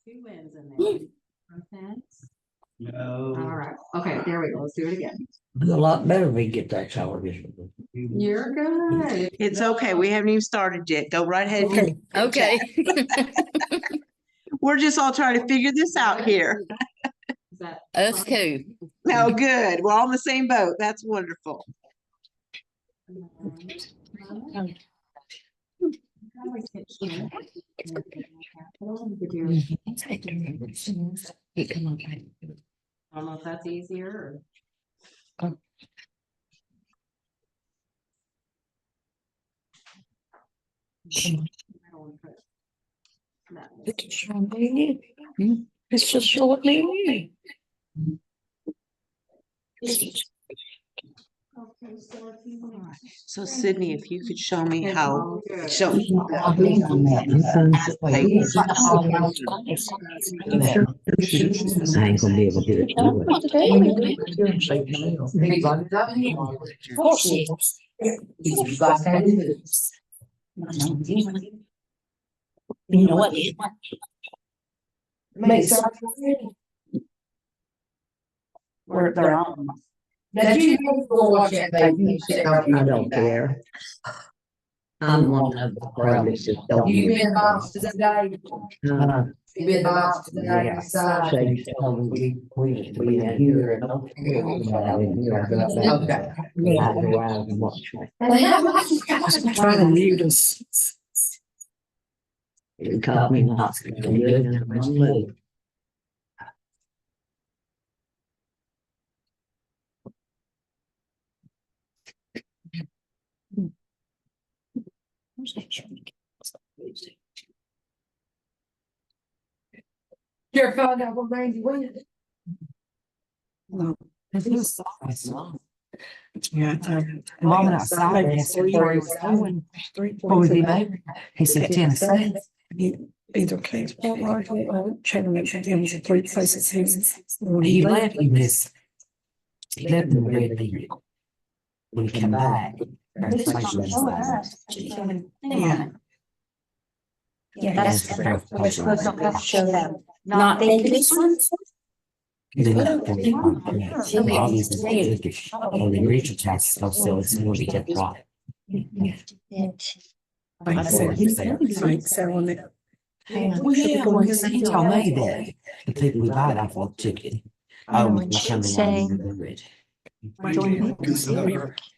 2 wins in there. No. All right. Okay, there we go. Let's do it again. A lot better if we get that television. You're good. It's okay. We haven't even started yet. Go right ahead. Okay. We're just all trying to figure this out here. Is that Us too. No, good. We're all in the same boat. That's wonderful. I don't know if that's easier or. It's just shortly. So Sydney, if you could show me how, show me. I ain't gonna be able to do it. You know what? Where they're on. Did you go watch that baby? I don't care. I'm one of the proudest. You been boss today? You been boss today? We had here. Okay. Trying to mute us. It caught me in the hospital. Sure found out what Randy went. No, it was yeah, mom outside asked him where he was going. What was he made? He said Tennessee. He either came or Chattanooga. There was 3 places. When he left, he left in the red vehicle. When he came back, yeah. Yeah, that's we're supposed to have to show them. Not this one. They reach a test, so it's going to get right. Like I said, he's like selling it. Well, yeah, well, he told me that the people who buy it off of the ticket. Oh, and she's saying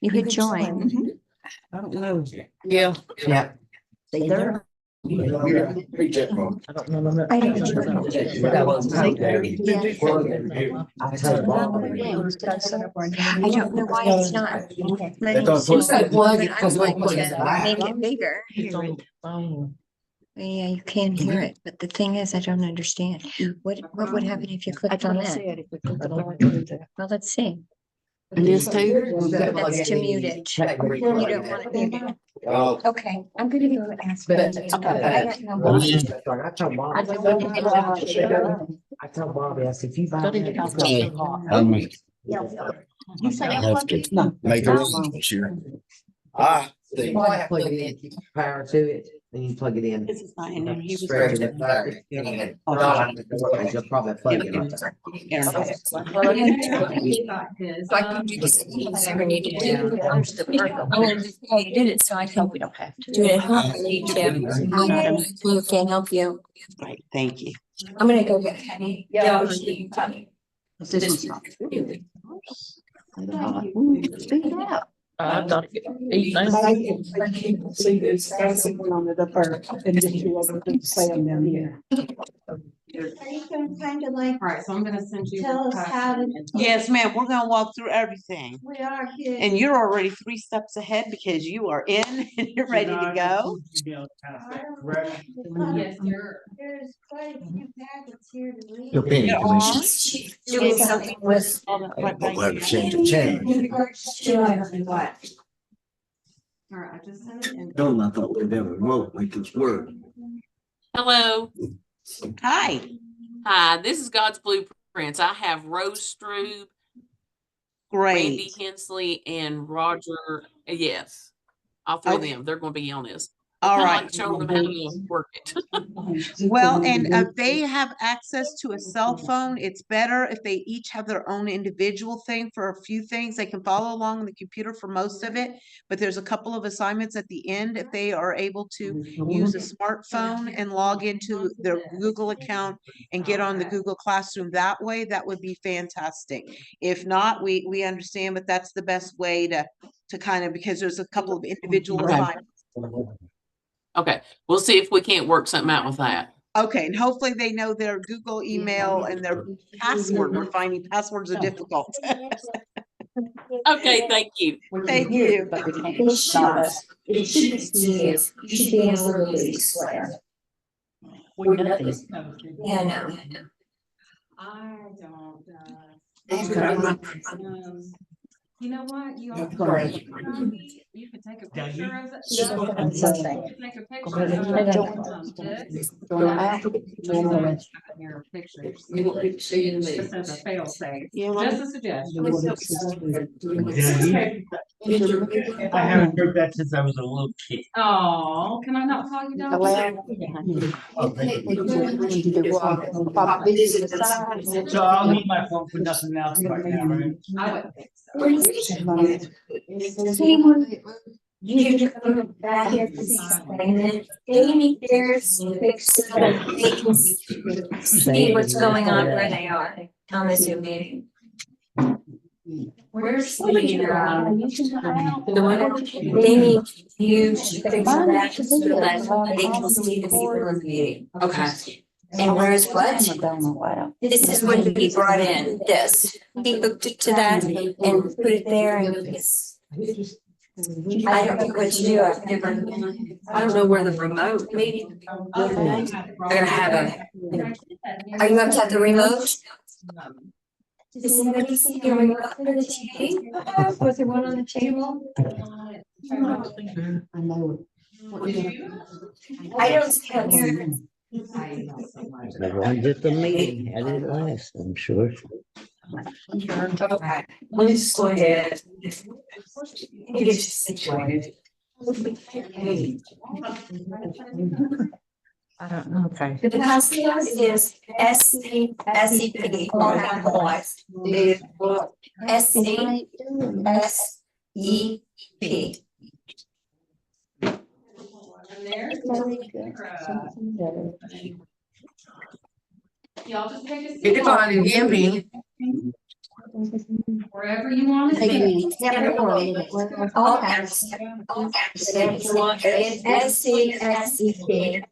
you could join. I don't know. Yeah. Yeah. Stay there. I don't know. I don't know. I don't know why it's not letting us do it, but I would like to make it bigger. Yeah, you can hear it, but the thing is, I don't understand. What would happen if you clicked on that? Well, let's see. And this too? That's to mute it. You don't want it muted. Okay, I'm gonna go ask. I got no more. I told Bobby, I said, if you buy I have to make a run this year. You might plug it in, keep power to it, then you plug it in. This is fine. And he was. Stretch it back, you'll probably plug it in. So I can do this. I need to do. Oh, you did it, so I think we don't have to do it. I can help you. Right, thank you. I'm gonna go get Penny. Yeah. This one's not. I've got to get eat now. See, there's someone on it up there, and then you wasn't to say them down here. Are you gonna kind of like All right, so I'm gonna send you. tell us how to? Yes, ma'am. We're gonna walk through everything. We are here. And you're already 3 steps ahead because you are in and you're ready to go. Yes, you're. There's quite a few packets here to read. Your penny commissions. Doing something with. We'll have to change the channel. All right, I just sent it in. Don't I thought we'd have a remote make this work. Hello. Hi. Hi, this is God's Blueprints. I have Rose Strube, Randy Great. Hensley, and Roger. Yes, all 3 of Okay. them. They're going to be on this. All Kinda right. like show them how to work it. Well, and if they have access to a cell phone, it's better if they each have their own individual thing for a few things. They can follow along on the computer for most of it, but there's a couple of assignments at the end. If they are able to use a smartphone and log into their Google account and get on the Google Classroom that way, that would be fantastic. If not, we understand, but that's the best way to kind of, because there's a couple of individual Right. assignments. Okay, we'll see if we can't work something out with that. Okay, and hopefully they know their Google email and their password. We're finding passwords are difficult. Okay, thank you. Thank you. It should be a little bit square. Yeah, no. I don't, Okay. you know what, you all. Great. You can take a picture of it. She's You on something. can take a picture of this. Your pictures. Just as a fail safe. Yeah, Just a suggestion. I haven't heard that since I was a little kid. Oh, can I not call you Dog? So I'll need my phone for nothing else right now, right? I wouldn't think so. You just go back here to see something, and then Amy there's fix things, see what's going on where they are. I'm assuming. Where's the one Amy used to fix that so that they can see the people in the meeting. Okay. And where's what? This is when he brought in this. He hooked it to that and put it there and it's. I don't know what to do. I don't know where the remote, maybe. I'm gonna have a. Are you going to have the remote? Does anybody see the remote for the TV? Was there one on the table? I don't see it here. Everyone did the meeting, had it last, I'm sure. Okay, let me just go ahead. Get you situated. I don't know, okay. The password is SCSEP, all capitalized. SCSEP. Y'all just take a It's seat. on and give me. Wherever you want it. All caps. All caps. SCSEP.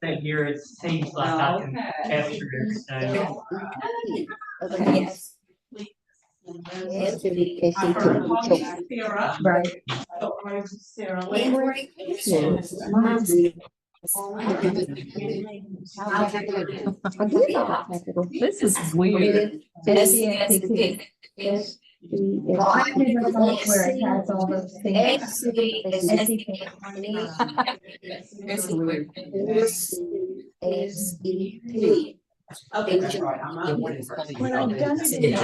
That here it seems like I can capture it, so. Yes. This is weird. SCSEP. Well, I never know where it has all those things. It's weird. SCSEP. Okay, that's right. I'm not. When I'm done today,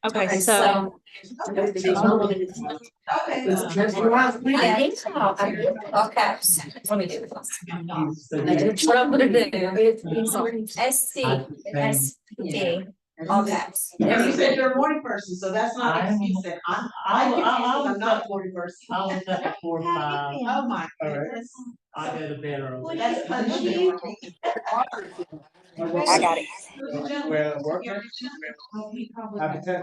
Okay, so. I think so. All caps. Let me do this. That's what I'm gonna do. SCSEP. All caps. And you said you're a morning person, so that's not an excuse. Then I'm not a morning person. I was up at 4 or 5. Oh, my goodness. I go to bed early. That's punishment. I got it. Where I work. I've been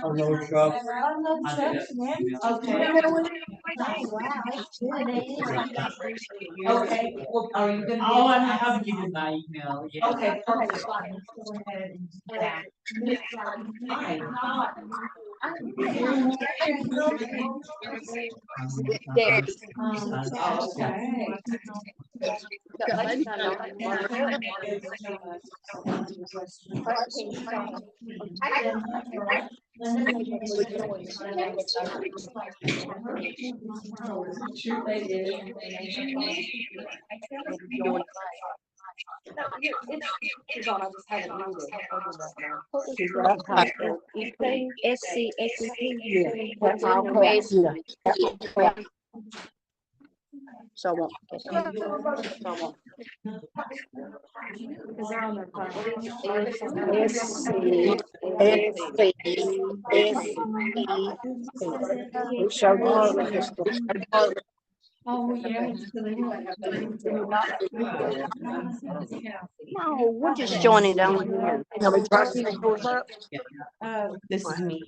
a road truck. Okay, well, are you gonna? Oh, I'll give you my email, yeah. Okay, perfect. Oh, yeah. No, we're just joining down here. This is me.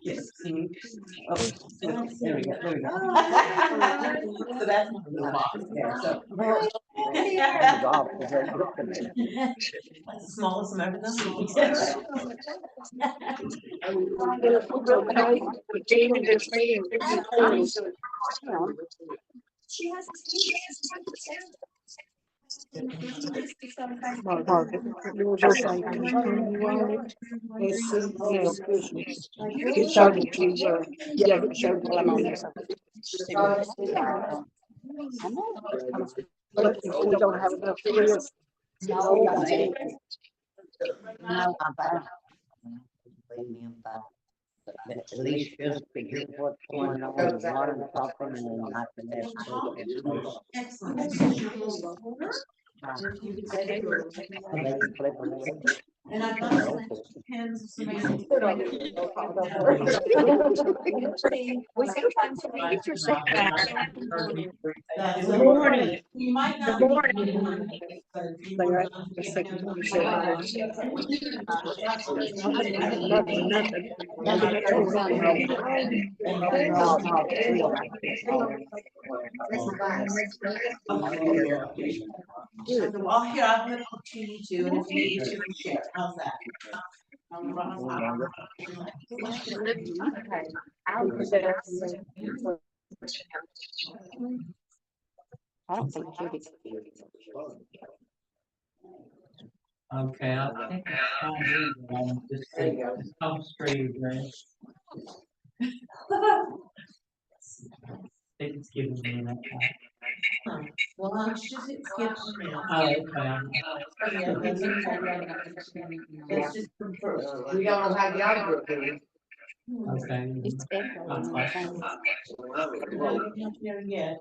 Oh, there we go, there we go. So that's my little box there, so. That's the smallest I've ever done. At least just figure what's going on, and learn something, and then I can ask questions. Excellent. They can flip around. And I've got some pens. We sometimes forget your setbacks. Good morning. You might not. Good morning. Well, here, I'm gonna continue to, and if you need to, share, how's that? I don't think Judy. Okay, I think it's fine. Just say, come straight, right? It's giving me enough time. Well, I'm just skipping now. Oh, okay. Yeah, that's okay. That's just confirmed. We don't know how the other group is. Okay. It's echoing my phone. Not there yet.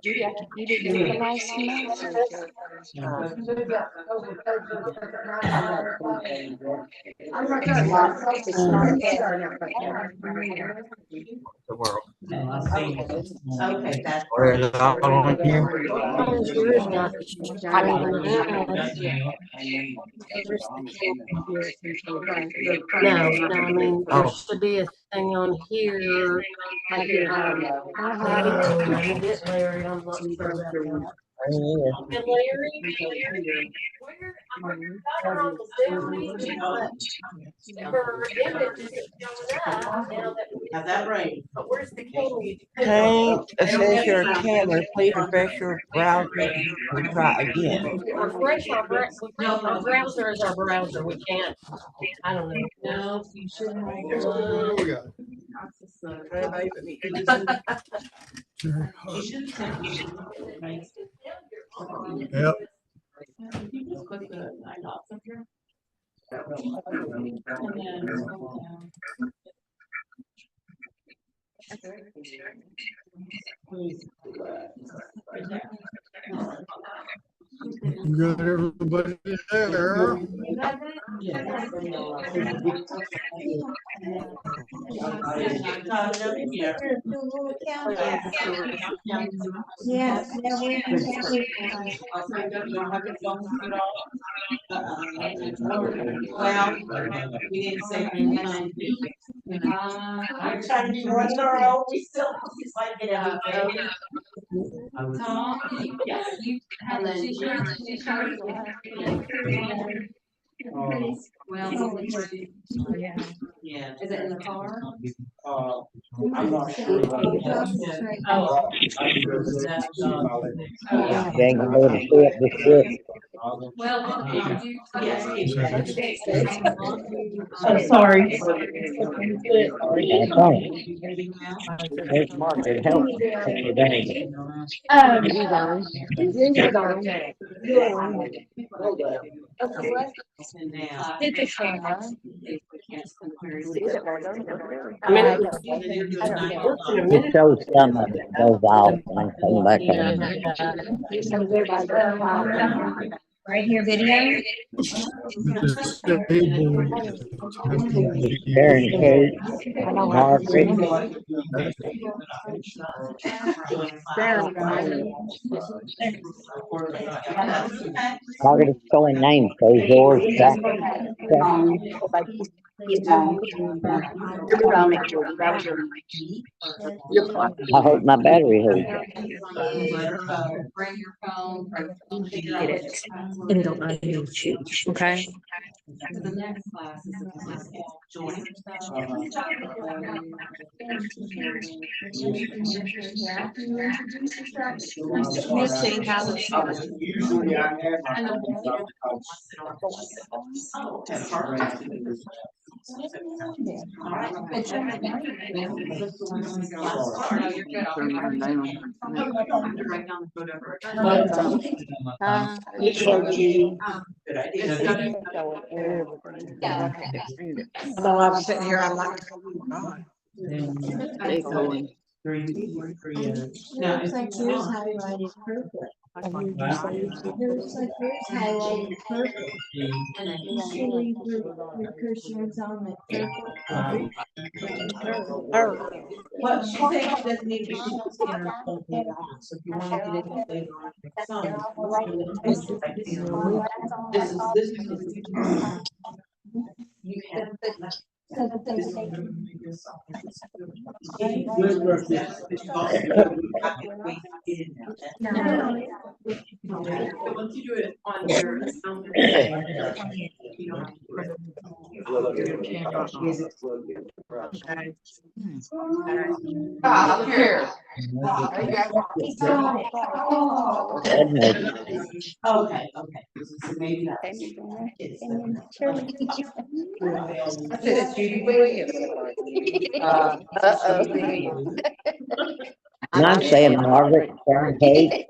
Judy, you didn't get the last message. I'm not sure. It's not The world. And I see. Okay, that's. Where is it all on here? No, I mean, there Oh. should be a thing on here. Like, let me get Larry, I'm not sure about that. And Larry, where, I got her on the Zoom meeting, but her image isn't showing up now that. Have that right. But where's the king? Can't access your camera, please refresh your browser and try again. Refresh our browser is our browser, we can't, I don't know. No, you should have. You should have. Right. Yep. You just put the nine dots up here. And then scroll down. Right there. Got everybody there. Yes. Well, we didn't say anything. I'm trying to be more thorough, we still like it everything. Tom, yes, you have the well, yeah. Is it in the car? I'm not sure. Oh. Dang, you know the shit, the shit. I'm sorry. That's all. There's Margaret, help. What's your name? It shows some of it goes off and come back on. Right here, video. Karen, Kate, Margaret. Margaret is showing names, so yours, Jack. I hope my battery holds up. Get it. And it'll unmute you, okay? The next class is a class called Join. Missing Alice. Although I'm sitting here, I'm like, oh my God. Looks like yours highlighted purple. Looks like yours highlighted purple. Usually your cursor is on the purple. Well, she said she doesn't need to be seen on her phone later on, so if you want to get it later on. You can. Once you do it on your Here. Okay, okay. So maybe that's. I said it's Judy Williams. And I'm saying Margaret, Karen, Kate.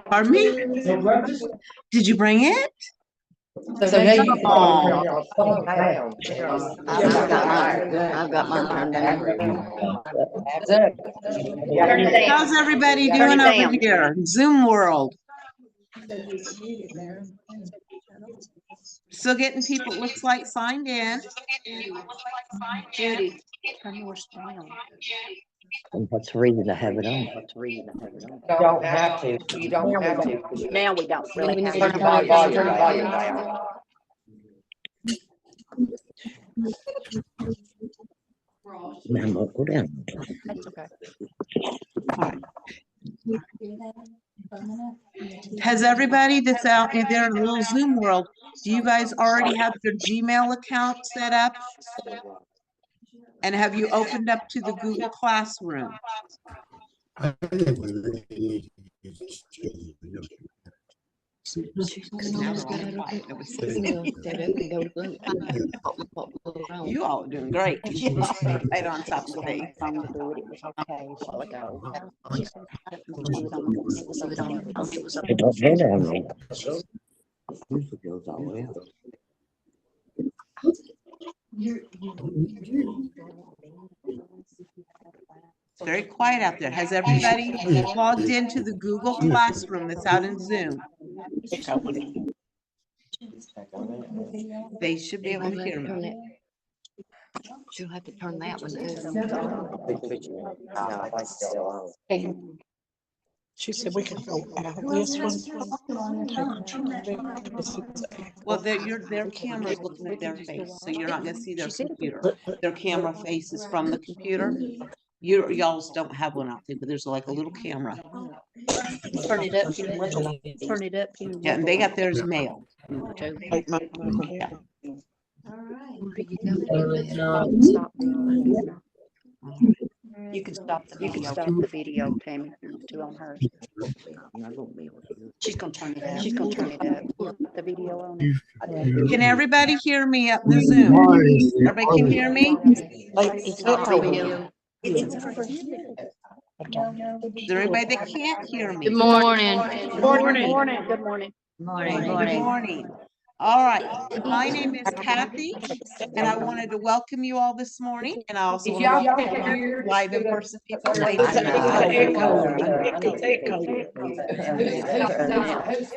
Pardon me? Did you bring it? So now you. I've got mine turned down. How's everybody doing over here? Zoom world. Still getting people, it looks like, signed in. Judy. And what's the reason to have it on? Don't have to. You don't have to. Now we don't really have. Turn the volume down. Ma'am, go down. That's okay. Has everybody that's out there in the little Zoom world, do you guys already have your Gmail account set up? And have you opened up to the Google Classroom? You all are doing great. Right on top of things. It don't go down there. Usually goes all the way up. It's very quiet out there. Has everybody logged into the Google Classroom that's out in Zoom? They should be able to hear me. She'll have to turn that one down. She said we could go out of this one. Well, their camera's looking at their face, so you're not gonna see their computer. Their camera face is from the computer. Y'all's don't have one out there, but there's like a little camera. Turn it up. Turn it up. Yeah, and they got theirs mailed. Yeah. You can stop the video, Tammy, it's too on hers. She's gonna turn it up. She's gonna turn it up. Put the video on it. Can everybody hear me up the Zoom? Everybody can hear me? It's not for you. Is there anybody that can't hear me? Good morning. Good morning. Good morning. All right, my name is Kathy, and I wanted to welcome you all this morning, and I also want to welcome our live in-person people.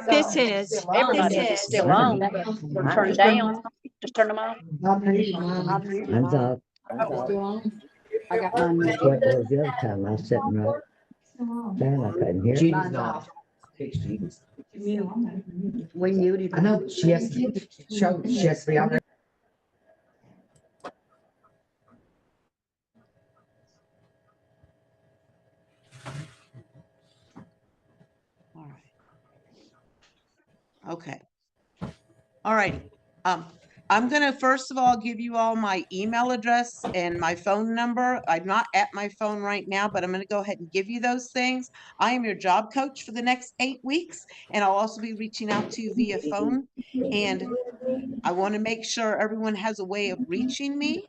This is. Everybody is still on. Or turn it down. Just turn them off. Mine's up. I got mine. That's what it was the other time. I was sitting right there and I couldn't hear. Judy's not. We muted. I know, but she has to show, she has to be on there. All right. Okay. All right. I'm gonna first of all give you all my email address and my phone number. I'm not at my phone right now, but I'm gonna go ahead and give you those things. I am your job coach for the next 8 weeks, and I'll also be reaching out to you via phone. And I want to make sure everyone has a way of reaching me.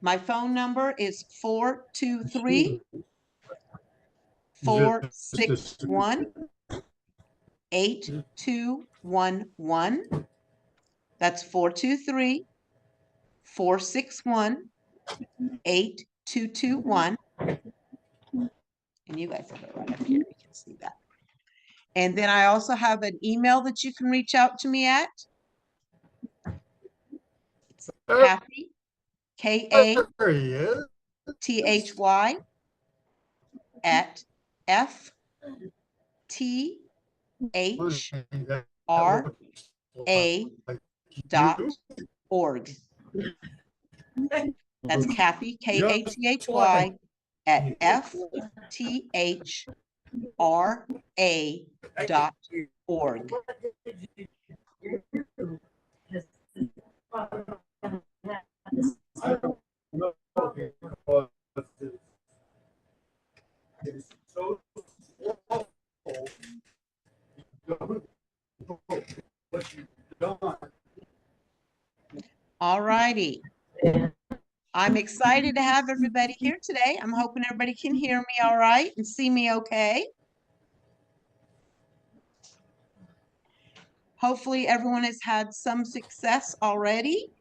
My phone number is 423-461-8211. That's 423-461-8221. And you guys have it right up here. You can see that. And then I also have an email that you can reach out to me at. It's Kathy, Kathy at FTHRA.org. That's Kathy, Kathy at FTHRA.org. All righty. I'm excited to have everybody here today. I'm hoping everybody can hear me all right and see me okay. Hopefully everyone has had some success already.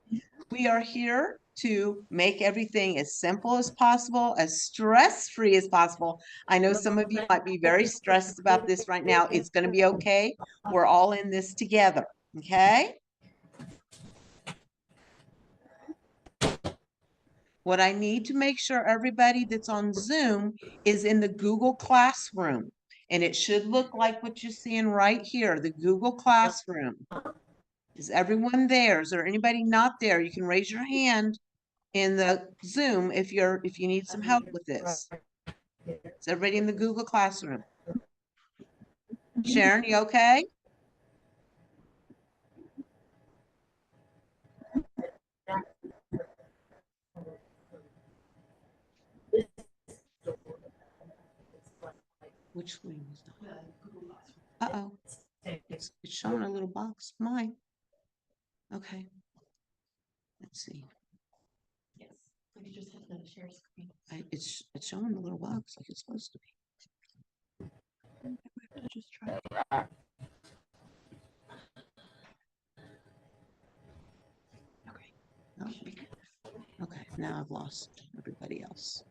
We are here to make everything as simple as possible, as stress-free as possible. I know some of you might be very stressed about this right now. It's going to be okay. We're all in this together, okay? What I need to make sure everybody that's on Zoom is in the Google Classroom. And it should look like what you're seeing right here, the Google Classroom. Is everyone there? Is there anybody not there? You can raise your hand in the Zoom if you need some help with this. Is everybody in the Google Classroom? Sharon, you okay? Which screen is that? Uh-oh. It's showing a little box. Mine. Okay. Let's see. Yes. You just have to share screen. It's showing a little box like it's supposed to be. Just try. Okay. Okay. Now I've lost everybody else.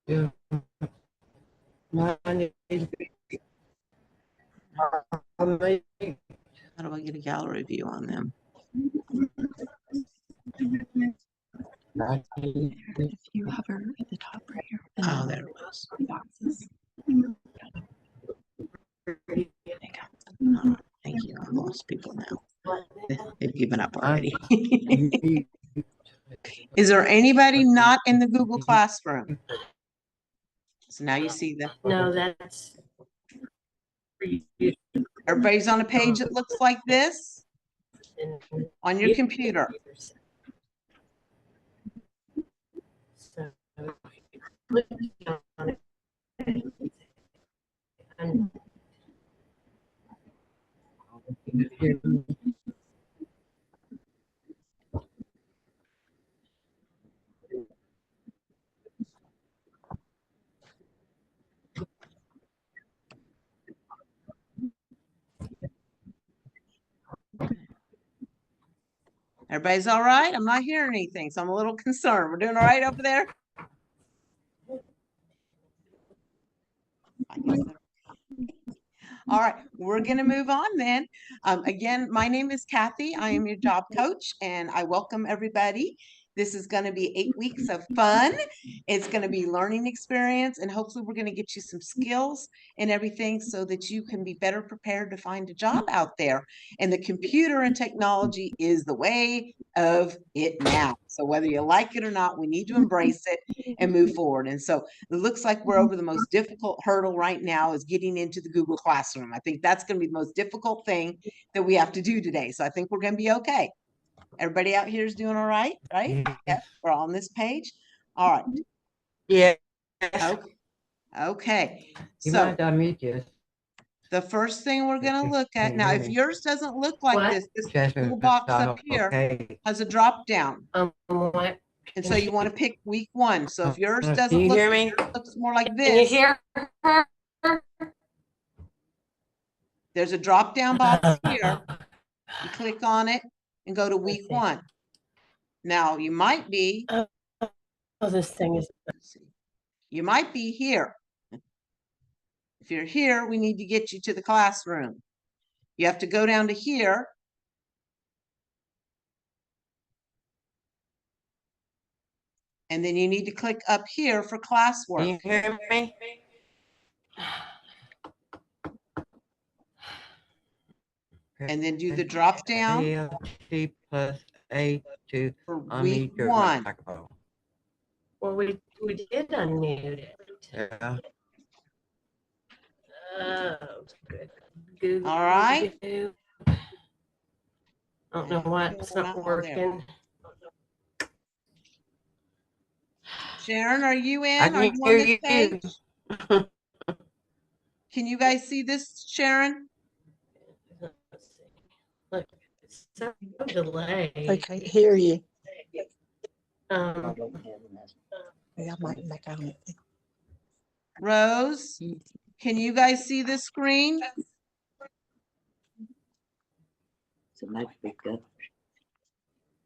Yeah. How do I get a gallery view on them? If you hover at the top right here. Oh, there it was. Boxes. Oh, thank you. I've lost people now. They've given up already. Is there anybody not in the Google Classroom? So now you see the, No, that's. everybody's on a page that looks like this on your computer. Everybody's all right? I'm not hearing anything, so I'm a little concerned. We're doing all right over there? All right, we're going to move on then. Again, my name is Kathy. I am your job coach, and I welcome everybody. This is going to be 8 weeks of fun. It's going to be learning experience, and hopefully we're going to get you some skills and everything so that you can be better prepared to find a job out there. And the computer and technology is the way of it now. So whether you like it or not, we need to embrace it and move forward. And so it looks like we're over the most difficult hurdle right now is getting into the Google Classroom. I think that's going to be the most difficult thing that we have to do today. So I think we're going to be okay. Everybody out here is doing all right, right? Yeah, we're all on this page. All right. Yeah. Okay. Okay. You So might unmute you. the first thing we're going to look at now, if yours doesn't look like What? this Jasmine, little box up here okay. has a drop down. What? And so you want to pick week 1. So if yours Can doesn't you look, hear me? looks more like Can you this, hear her? there's a drop down box here. You click on it and go to week 1. Now you might be, Oh, this thing is. you might be here. If you're here, we need to get you to the classroom. You have to go down to here. And then you need to click up here for classwork. Can you hear me? And then do the drop down ALT plus A to for unmute week your 1. microphone. Well, we did unmute it. Yeah. Oh, good. Google. All right. I don't know why it's We're not not on there. working. Sharon, are you I in? Are can you on hear this you. page? Can you guys see this, Sharon? Let's see. Look, it's so delayed. I can't hear you. Um, I might make out it. Rose, can you guys see this screen? So much be good.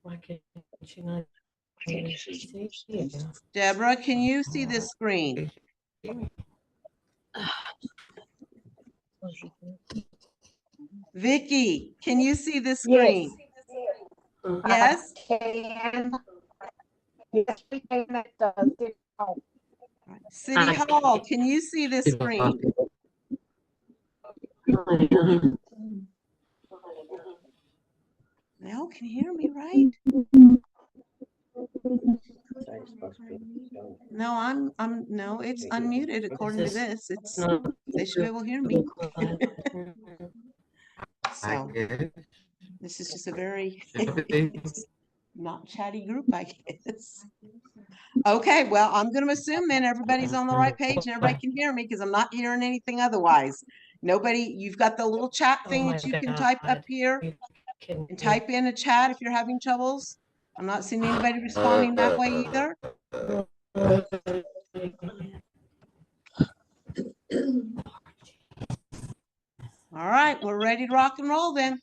why can't you not see you? Deborah, can you see this screen? Vicky, can you see this screen? Yes. City Hall, can you see this screen? No, can you hear me right? No, no, it's unmuted according to this. It's, they should be able to hear me. So this is just a very not chatty group, I guess. Okay, well, I'm going to assume then everybody's on the right page and everybody can hear me because I'm not hearing anything otherwise. Nobody, you've got the little chat thing that you can type up here and type in a chat if you're having troubles. I'm not seeing anybody responding that way either. All right, we're ready to rock and roll then.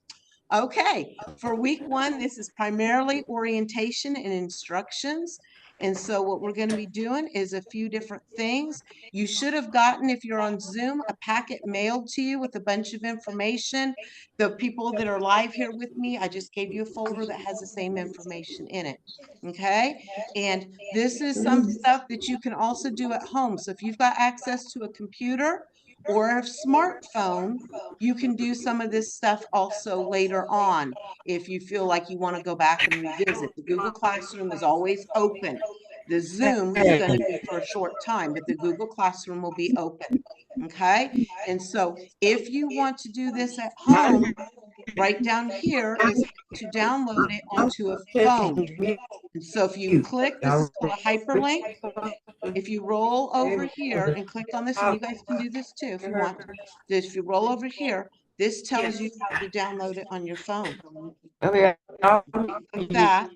Okay, for week 1, this is primarily orientation and instructions. And so what we're going to be doing is a few different things. You should have gotten, if you're on Zoom, a packet mailed to you with a bunch of information. The people that are live here with me, I just gave you a folder that has the same information in it. Okay, and this is some stuff that you can also do at home. So if you've got access to a computer or a smartphone, you can do some of this stuff also later on if you feel like you want to go back and revisit. The Google Classroom is always open. The Zoom is going to be for a short time, but the Google Classroom will be open. Okay. And so if you want to do this at home, right down here is how to download it onto a phone. And so if you click, this is called a hyperlink. If you roll over here and click on this, and you guys can do this too if you want. If you roll over here, this tells you how to download it on your phone. Okay. Click that.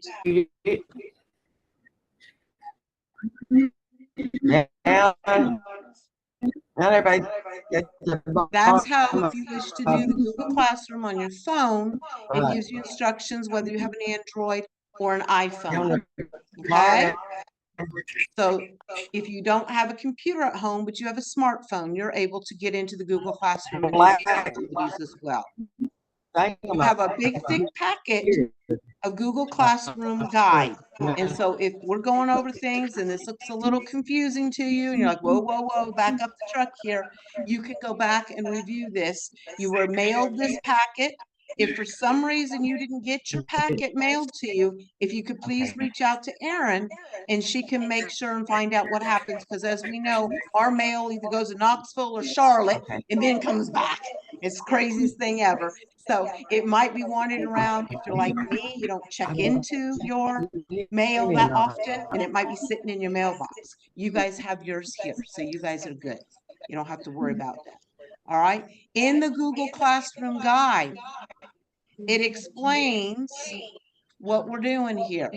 That's how, if you wish to do the Google Classroom on your phone, it gives you instructions whether you have an Android or an iPhone. Okay. So if you don't have a computer at home, but you have a smartphone, you're able to get into the Google Classroom and do these activities as well. You have a big, thick packet of Google Classroom guide. And so if we're going over things and this looks a little confusing to you, and you're like, whoa, whoa, whoa, back up the truck here, you can go back and review this. You were mailed this packet. If for some reason you didn't get your packet mailed to you, if you could please reach out to Erin and she can make sure and find out what happens. Because as we know, our mail either goes to Knoxville or Charlotte and then comes back. It's the craziest thing ever. So it might be wandering around. If you're like me, you don't check into your mail that often, and it might be sitting in your mailbox. You guys have yours here, so you guys are good. You don't have to worry about that. All right. In the Google Classroom guide, it explains what we're doing here.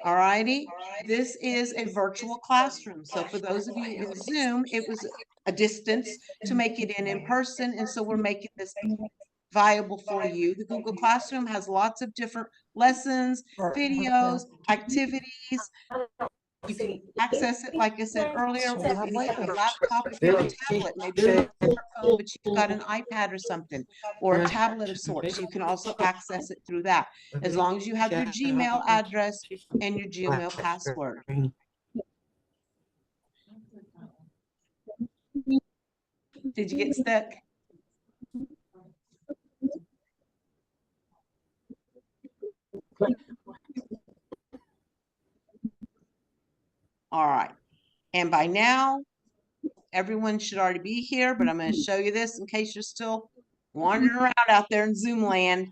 All righty. This is a virtual classroom. So for those of you in Zoom, it was a distance to make it in person. And so we're making this viable for you. The Google Classroom has lots of different lessons, videos, activities. You can access it, like I said earlier, with any kind of laptop. If you have a tablet, maybe you have a smartphone, but you've got an iPad or something, or a tablet of sorts. You can also access it through that, as long as you have your Gmail address and your Gmail password. Did you get stuck? All right. And by now, everyone should already be here, but I'm going to show you this in case you're still wandering around out there in Zoom land.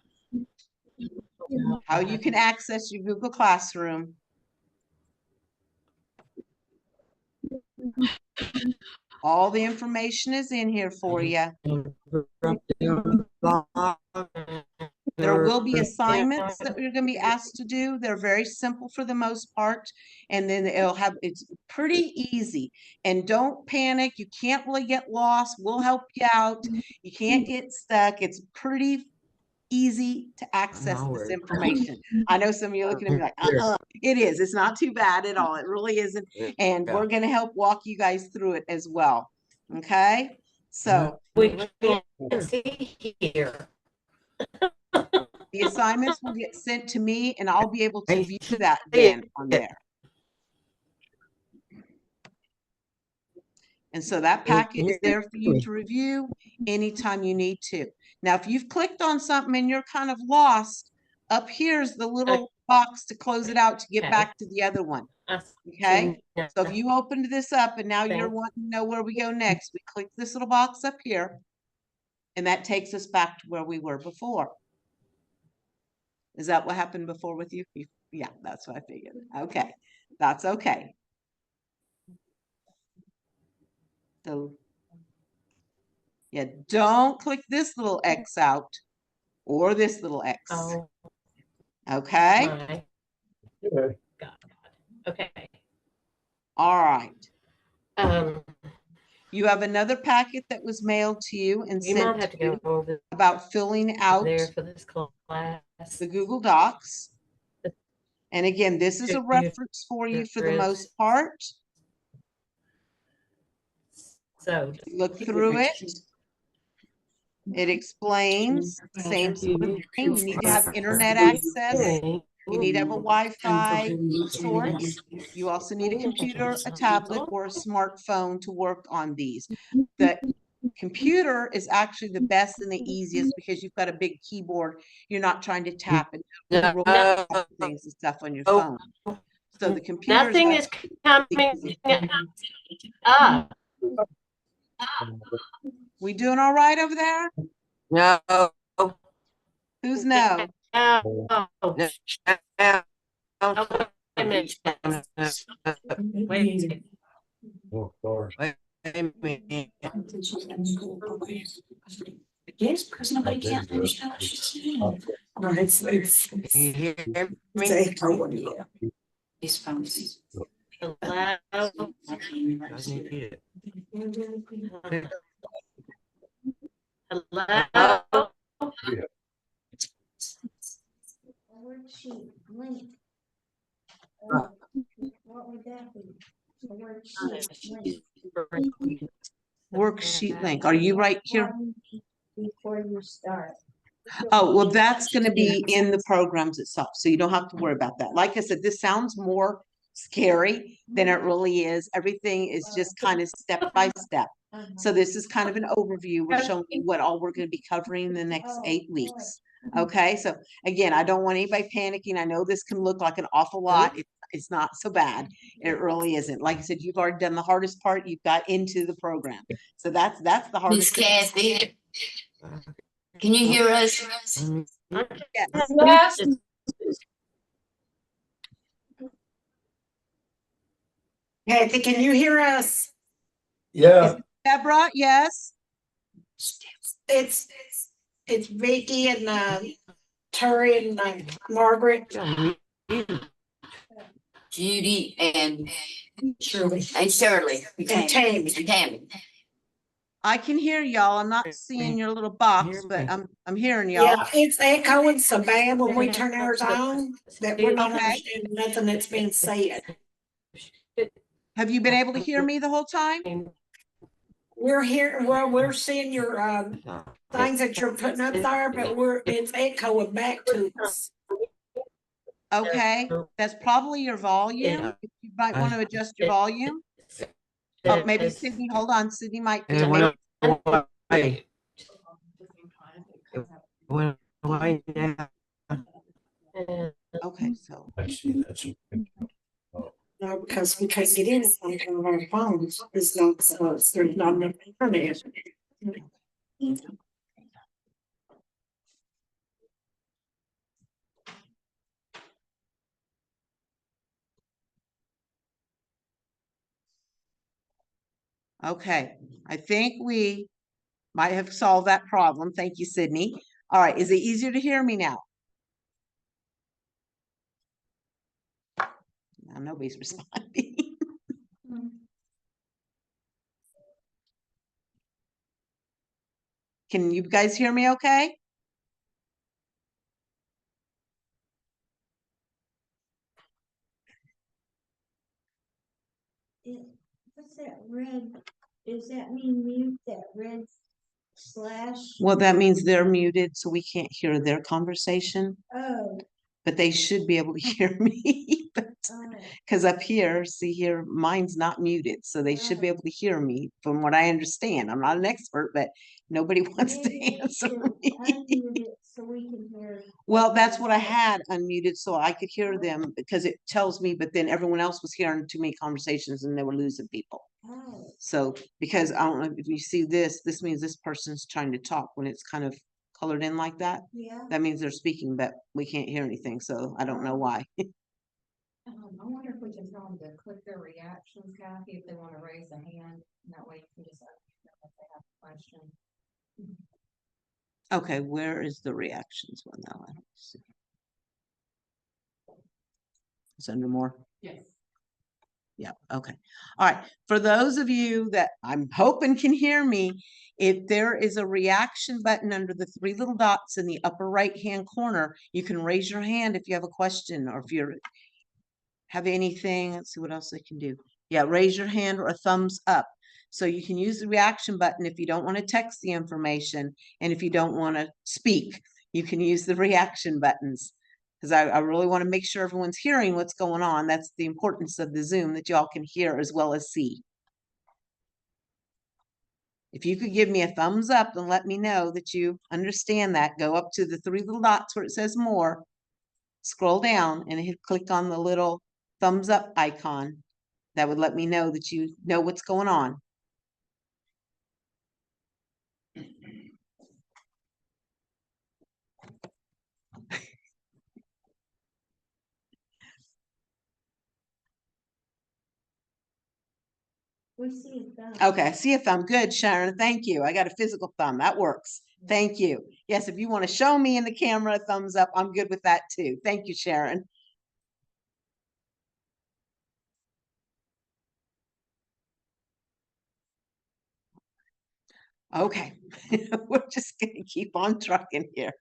How you can access your Google Classroom. All the information is in here for you. There will be assignments that you're going to be asked to do. They're very simple for the most part. And then it's pretty easy. And don't panic. You can't really get lost. We'll help you out. You can't get stuck. It's pretty easy to access this information. I know some of you are looking at me like, it is. It's not too bad at all. It really isn't. And we're going to help walk you guys through it as well. Okay. So We can't see here. the assignments will get sent to me and I'll be able to view that then on there. And so that packet is there for you to review anytime you need to. Now, if you've clicked on something and you're kind of lost, up here's the little box to close it out to get back to the other one. Okay. So if you opened this up and now you're wanting to know where we go next, we click this little box up here and that takes us back to where we were before. Is that what happened before with you? Yeah, that's what I figured. Okay. That's okay. So yeah, don't click this little X out or this little X. Oh, okay. my God. Okay. All right. Um, You have another packet that was mailed to you and you might sent have to to you go over about filling out there for this class. the Google Docs. And again, this is a reference for you for the most part. So Look through it. It explains the same sort of thing. You need to have internet access. You need to have a Wi-Fi source. You also need a computer, a tablet, or a smartphone to work on these. The computer is actually the best and the easiest because you've got a big keyboard. You're not trying to tap and do things and stuff on your phone. So the computer. Nothing is coming up. We doing all right over there? No. Who's no? No. No. Oh, wait a minute. Wait. Wait a minute. Yes, because nobody can't understand what she's saying. No, it's, Can you hear it's me? echo, yeah. These phones. Hello. I need it. Hello. Worksheet link. What would that be? A worksheet link. Worksheet link. Are you right here? Before you start. Oh, well, that's going to be in the programs itself. So you don't have to worry about that. Like I said, this sounds more scary than it really is. Everything is just kind of step by step. So this is kind of an overview. We're showing you what all we're going to be covering in the next 8 weeks. Okay. So again, I don't want anybody panicking. I know this can look like an awful lot. It's not so bad. It really isn't. Like I said, you've already done the hardest part. You've got into the program. So that's the hardest. Miss Kathy, can you hear us? Yes. Kathy, can you hear us? Yeah, Deborah, yes. It's Vicky and Terry and Margaret. Judy and Shirley. Shirley. And Tammy. And Tammy. I can hear y'all. I'm not seeing your little box, but I'm hearing y'all. Yeah, it's echoing so bad when we turn ours on that we're not understanding nothing that's being said. Have you been able to hear me the whole time? We're here, well, we're seeing your things that you're putting up there, but it's echoing back to us. Okay, that's probably your volume. You might want to adjust your volume. Oh, maybe Sydney, hold on. Sydney might. It went away. It went away now. Okay, so. No, because we can't get in on our phones. There's not enough internet. Okay, I think we might have solved that problem. Thank you, Sydney. All right, is it easier to hear me now? Now nobody's responding. Can you guys hear me okay? What's that red? Does that mean mute that red slash? Well, that means they're muted, so we can't hear their conversation, Oh, but they should be able to hear me. oh, Because up here, see here, mine's not muted, so they should be able to hear me from what I understand. I'm not an expert, but nobody wants to maybe answer should me. unmute it so we can hear. Well, that's what I had unmuted so I could hear them because it tells me, but then everyone else was hearing too many conversations and they were losing people. Oh, So because I don't know if you see this means this person's trying to talk when it's kind of colored in like that. yeah. That means they're speaking, but we can't hear anything. So I don't know why. I wonder if we can tell them to click their reactions, Kathy, if they want to raise a hand, and that way you can just ask them if they have a question. Okay, where is the reactions one now? I don't see. It's under more. Yes. Yeah, okay. All right. For those of you that I'm hoping can hear me, if there is a reaction button under the 3 little dots in the upper right-hand corner, you can raise your hand if you have a question or if you have anything. Let's see what else I can do. Yeah, raise your hand or a thumbs up. So you can use the reaction button if you don't want to text the information, and if you don't want to speak, you can use the reaction buttons. Because I really want to make sure everyone's hearing what's going on. That's the importance of the Zoom, that y'all can hear as well as see. If you could give me a thumbs up and let me know that you understand that, go up to the 3 little dots where it says more, scroll down and hit click on the little thumbs up icon. That would let me know that you know what's going on. We see it done. Okay, I see a thumb. Good, Sharon. Thank you. I got a physical thumb. That works. Thank you. Yes, if you want to show me in the camera a thumbs up, I'm good with that too. Thank you, Sharon. Okay, we're just gonna keep on trucking here.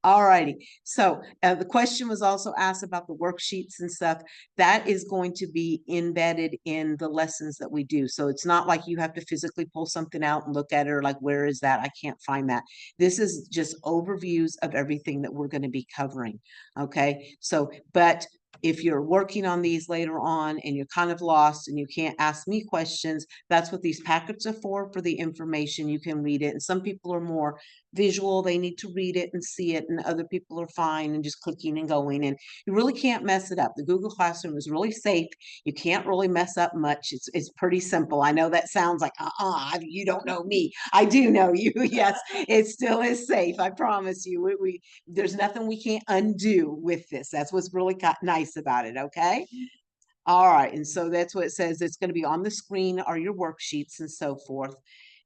All righty. So the question was also asked about the worksheets and stuff. That is going to be embedded in the lessons that we do. So it's not like you have to physically pull something out and look at it or like, where is that? I can't find that. This is just overviews of everything that we're going to be covering. Okay, so but if you're working on these later on and you're kind of lost and you can't ask me questions, that's what these packets are for the information. You can read it. And some people are more visual. They need to read it and see it. And other people are fine and just clicking and going. And you really can't mess it up. The Google Classroom is really safe. You can't really mess up much. It's pretty simple. I know that sounds like, you don't know me. I do know you. Yes, it still is safe. I promise you. There's nothing we can't undo with this. That's what's really nice about it. Okay. All right. And so that's what it says. It's going to be on the screen are your worksheets and so forth.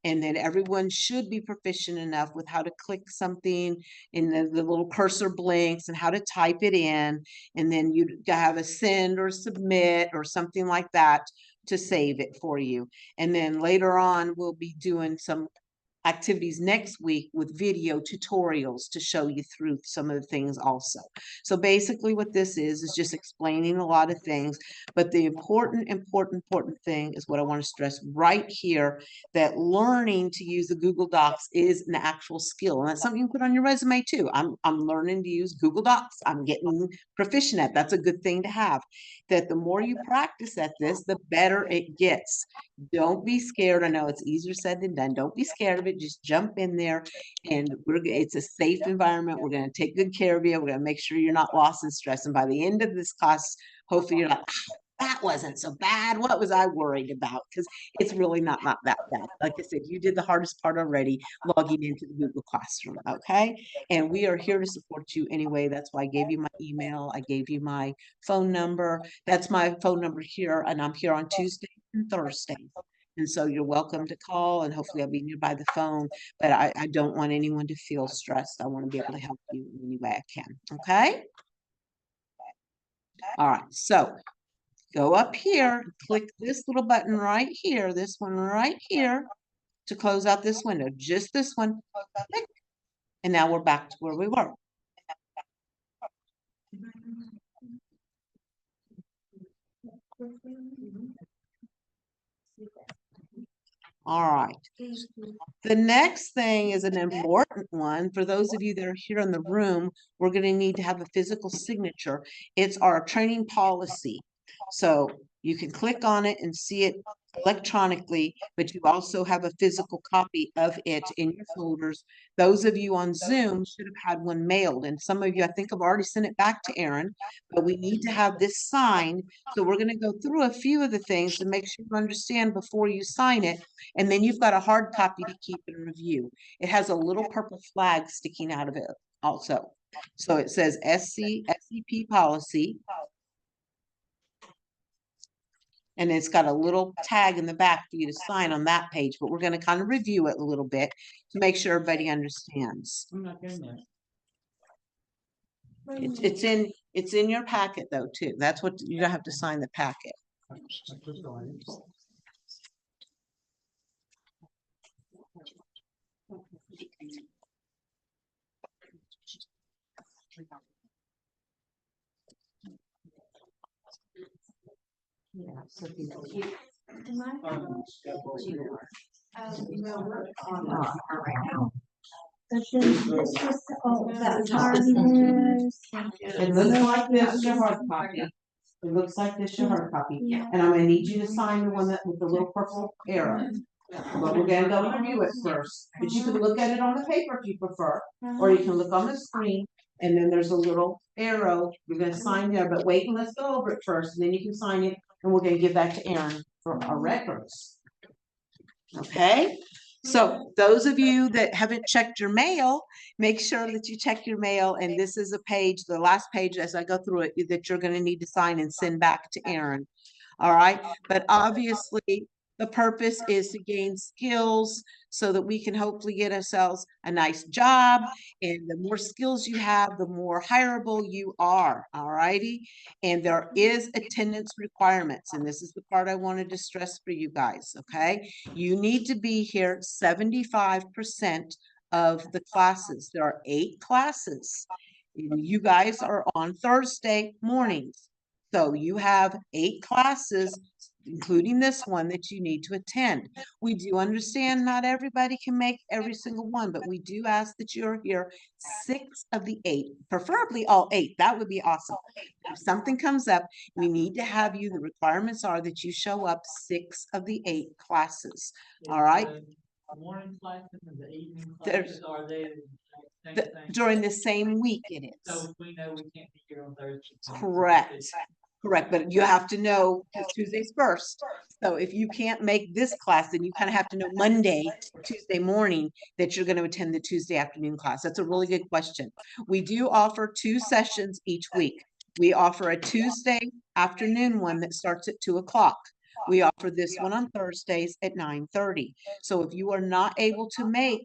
And then everyone should be proficient enough with how to click something and the little cursor blinks and how to type it in. And then you have a send or submit or something like that to save it for you. And then later on, we'll be doing some activities next week with video tutorials to show you through some of the things also. So basically what this is just explaining a lot of things, but the important thing is what I want to stress right here, that learning to use the Google Docs is an actual skill. And that's something you can put on your resume too. I'm learning to use Google Docs. I'm getting proficient at. That's a good thing to have. That the more you practice at this, the better it gets. Don't be scared. I know it's easier said than done. Don't be scared of it. Just jump in there, and it's a safe environment. We're going to take good care of you. We're going to make sure you're not lost and stressed. And by the end of this class, hopefully you're like, that wasn't so bad. What was I worried about? Because it's really not that bad. Like I said, you did the hardest part already, logging into the Google Classroom. Okay. And we are here to support you anyway. That's why I gave you my email. I gave you my phone number. That's my phone number here. And I'm here on Tuesday and Thursday. And so you're welcome to call, and hopefully I'll be near by the phone, but I don't want anyone to feel stressed. I want to be able to help you in any way I can. Okay. All right. So go up here, click this little button right here, this one right here, to close out this window, just this one. Click. And now we're back to where we were. All right. The next thing is an important one. For those of you that are here in the room, we're going to need to have a physical signature. It's our training policy. So you can click on it and see it electronically, but you also have a physical copy of it in your folders. Those of you on Zoom should have had one mailed, and some of you, I think, have already sent it back to Erin, but we need to have this signed. So we're going to go through a few of the things to make sure you understand before you sign it. And then you've got a hard copy to keep and review. It has a little purple flag sticking out of it also. So it says SCSEP policy. And it's got a little tag in the back for you to sign on that page, but we're going to kind of review it a little bit to make sure everybody understands. I'm not getting that. It's in your packet though too. That's what you have to sign, the packet. Yeah, so it looks like this, your hard copy. It looks like this, your hard copy. And I'm gonna need you to sign the one that with the little purple arrow. But we're gonna go review it first. But you can look at it on the paper if you prefer, or you can look on the screen. And then there's a little arrow. You're gonna sign there, but wait and let's go over it first, and then you can sign it, and we're gonna give that to Aaron for our records. Okay, so those of you that haven't checked your mail, make sure that you check your mail. And this is a page, the last page as I go through it, that you're gonna need to sign and send back to Aaron. All right, but obviously the purpose is to gain skills so that we can hopefully get ourselves a nice job. And the more skills you have, the more hireable you are. All righty. And there is attendance requirements. And this is the part I wanted to stress for you guys. Okay. You need to be here 75% of the classes. There are 8 classes. You guys are on Thursday mornings. So you have 8 classes, including this one, that you need to attend. We do understand not everybody can make every single one, but we do ask that you're here 6 of the 8, preferably all 8. That would be awesome. If something comes up, we need to have you. The requirements are that you show up 6 of the 8 classes. All right. The morning classes and the evening There's- classes, are they the same thing? During the same week it is. So we know we can't be here on Thursday. Correct. Correct, but you have to know because Tuesday's first. So if you can't make this class, then you kind of have to know Monday or Tuesday morning that you're going to attend the Tuesday afternoon class. That's a really good question. We do offer 2 sessions each week. We offer a Tuesday afternoon one that starts at 2 o'clock. We offer this one on Thursdays at 9:30. So if you are not able to make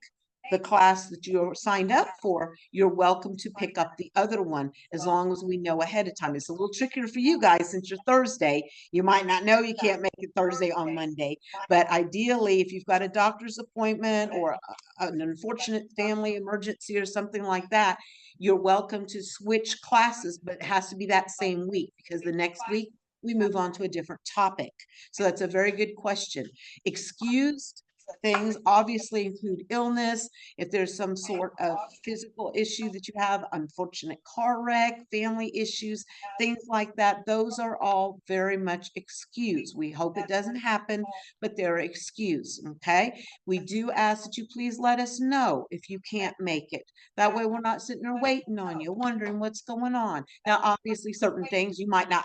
the class that you're signed up for, you're welcome to pick up the other one as long as we know ahead of time. It's a little trickier for you guys since you're Thursday. You might not know you can't make it Thursday on Monday, but ideally, if you've got a doctor's appointment or an unfortunate family emergency or something like that, you're welcome to switch classes, but it has to be that same week because the next week we move on to a different topic. So that's a very good question. Excused things obviously include illness. If there's some sort of physical issue that you have, unfortunate car wreck, family issues, things like that, those are all very much excused. We hope it doesn't happen, but they're excused. Okay. We do ask that you please let us know if you can't make it. That way we're not sitting there waiting on you, wondering what's going on. Now, obviously certain things you might not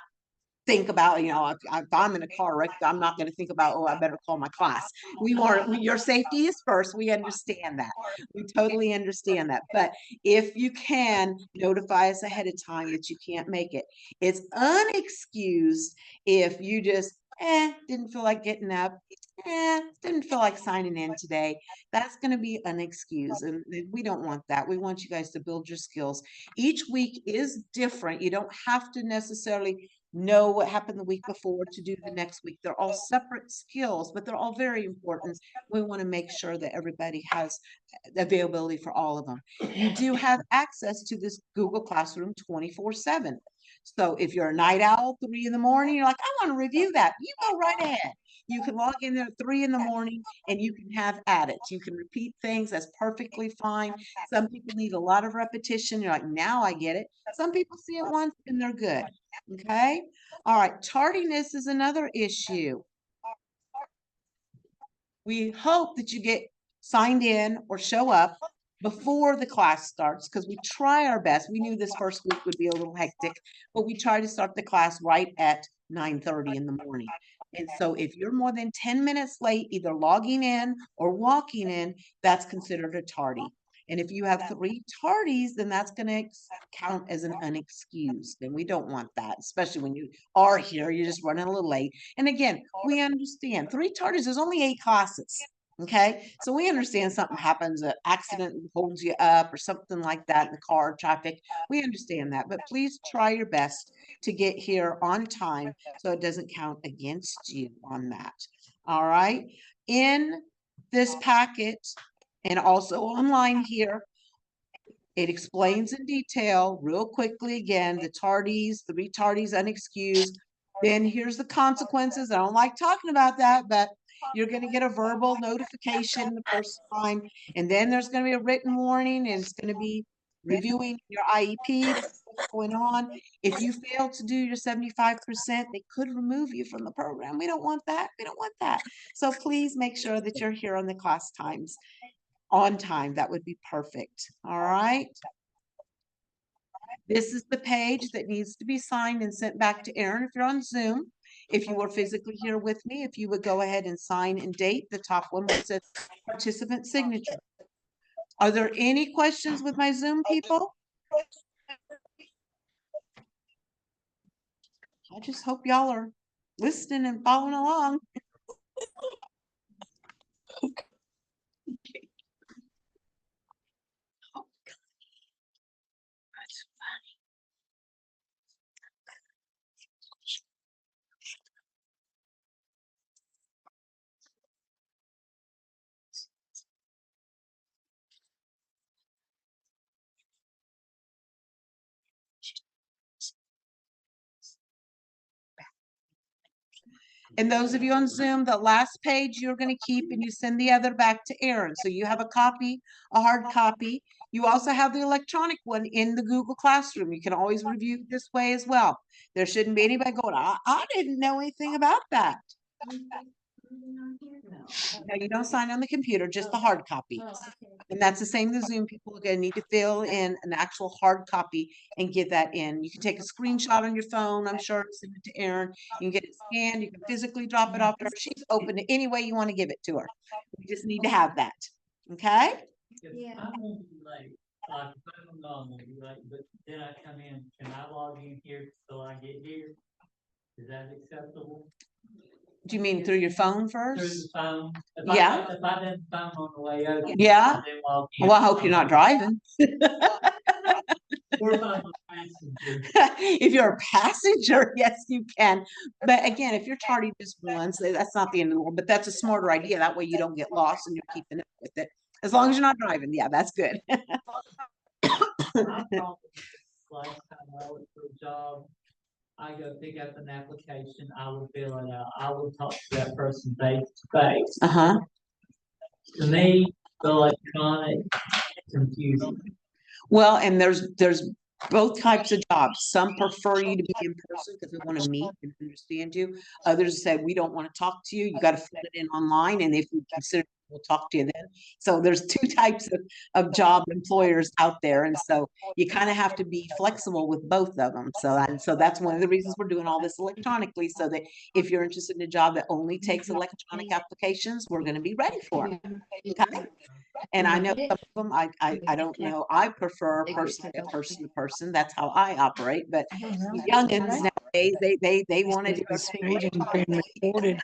think about, if I'm in a car wreck, I'm not going to think about, oh, I better call my class. Your safety is first. We understand that. We totally understand that. But if you can notify us ahead of time that you can't make it, it's unexcused if you just, didn't feel like getting up. Didn't feel like signing in today. That's going to be unexcused. And we don't want that. We want you guys to build your skills. Each week is different. You don't have to necessarily know what happened the week before to do the next week. They're all separate skills, but they're all very important. We want to make sure that everybody has availability for all of them. You do have access to this Google Classroom 24/7. So if you're a night owl, 3 in the morning, you're like, I want to review that. You go right ahead. You can log in there at 3 in the morning and you can have at it. You can repeat things. That's perfectly fine. Some people need a lot of repetition. You're like, now I get it. Some people see it once and they're good. Okay. All right. Tardiness is another issue. We hope that you get signed in or show up before the class starts because we try our best. We knew this first week would be a little hectic, but we try to start the class right at 9:30 in the morning. And so if you're more than 10 minutes late, either logging in or walking in, that's considered a tardy. And if you have 3 tardies, then that's going to count as an unexcused. And we don't want that, especially when you are here, you're just running a little late. And again, we understand 3 tardies, there's only 8 classes. Okay. So we understand something happens, an accident holds you up or something like that in the car traffic. We understand that, but please try your best to get here on time so it doesn't count against you on that. All right. In this packet, and also online here, it explains in detail real quickly again, the tardies, the retardies, unexcused. Then here's the consequences. I don't like talking about that, but you're going to get a verbal notification the first time. And then there's going to be a written warning and it's going to be reviewing your IEP, what's going on. If you fail to do your 75%, they could remove you from the program. We don't want that. We don't want that. So please make sure that you're here on the class times on time. That would be perfect. All right. This is the page that needs to be signed and sent back to Aaron if you're on Zoom. If you were physically here with me, if you would go ahead and sign and date the top one where it says participant signature. Are there any questions with my Zoom people? I just hope y'all are listening and following along. And those of you on Zoom, the last page you're going to keep and you send the other back to Aaron. So you have a copy, a hard copy. You also have the electronic one in the Google Classroom. You can always review it this way as well. There shouldn't be anybody going, I didn't know anything about that. No, you don't sign on the computer, just the hard copy. And that's the same, the Zoom people are going to need to fill in an actual hard copy and get that in. You can take a screenshot on your phone, I'm sure, send it to Erin. You can get it scanned, you can physically drop it off to her. She's open to any way you want to give it to her. We just need to have that. Okay? If I won't be late, like, if I don't know I'm gonna be late, but then I come in, can I log in here till I get here? Is that acceptable? Do you mean through your phone Through the first? phone? Yeah. If I did the phone on the way over. Yeah. then log in. Well, I hope you're not driving. Or if I'm a passenger. If you're a passenger, yes, you can. But again, if you're tardy just once, that's not the end of the world. But that's a smarter idea. That way you don't get lost and you're keeping up with it. As long as you're not driving, yeah, that's good. Last time I went for a job, I go pick up an application, I would fill it out, I would talk to that person face to face. Uh-huh. To me, the electronic confusing. Well, and there's both types of jobs. Some prefer you to be in person because they want to meet and understand you. Others say, we don't want to talk to you. You got to fill it in online. And if you consider, we'll talk to you then. So there's two types of job employers out there. And so you kind of have to be flexible with both of them. So that's one of the reasons we're doing all this electronically, so that if you're interested in a job that only takes electronic applications, we're going to be ready for it. Okay. And I know some of them, I don't know, I prefer person to person. That's how I operate, but youngins nowadays, they want to do it.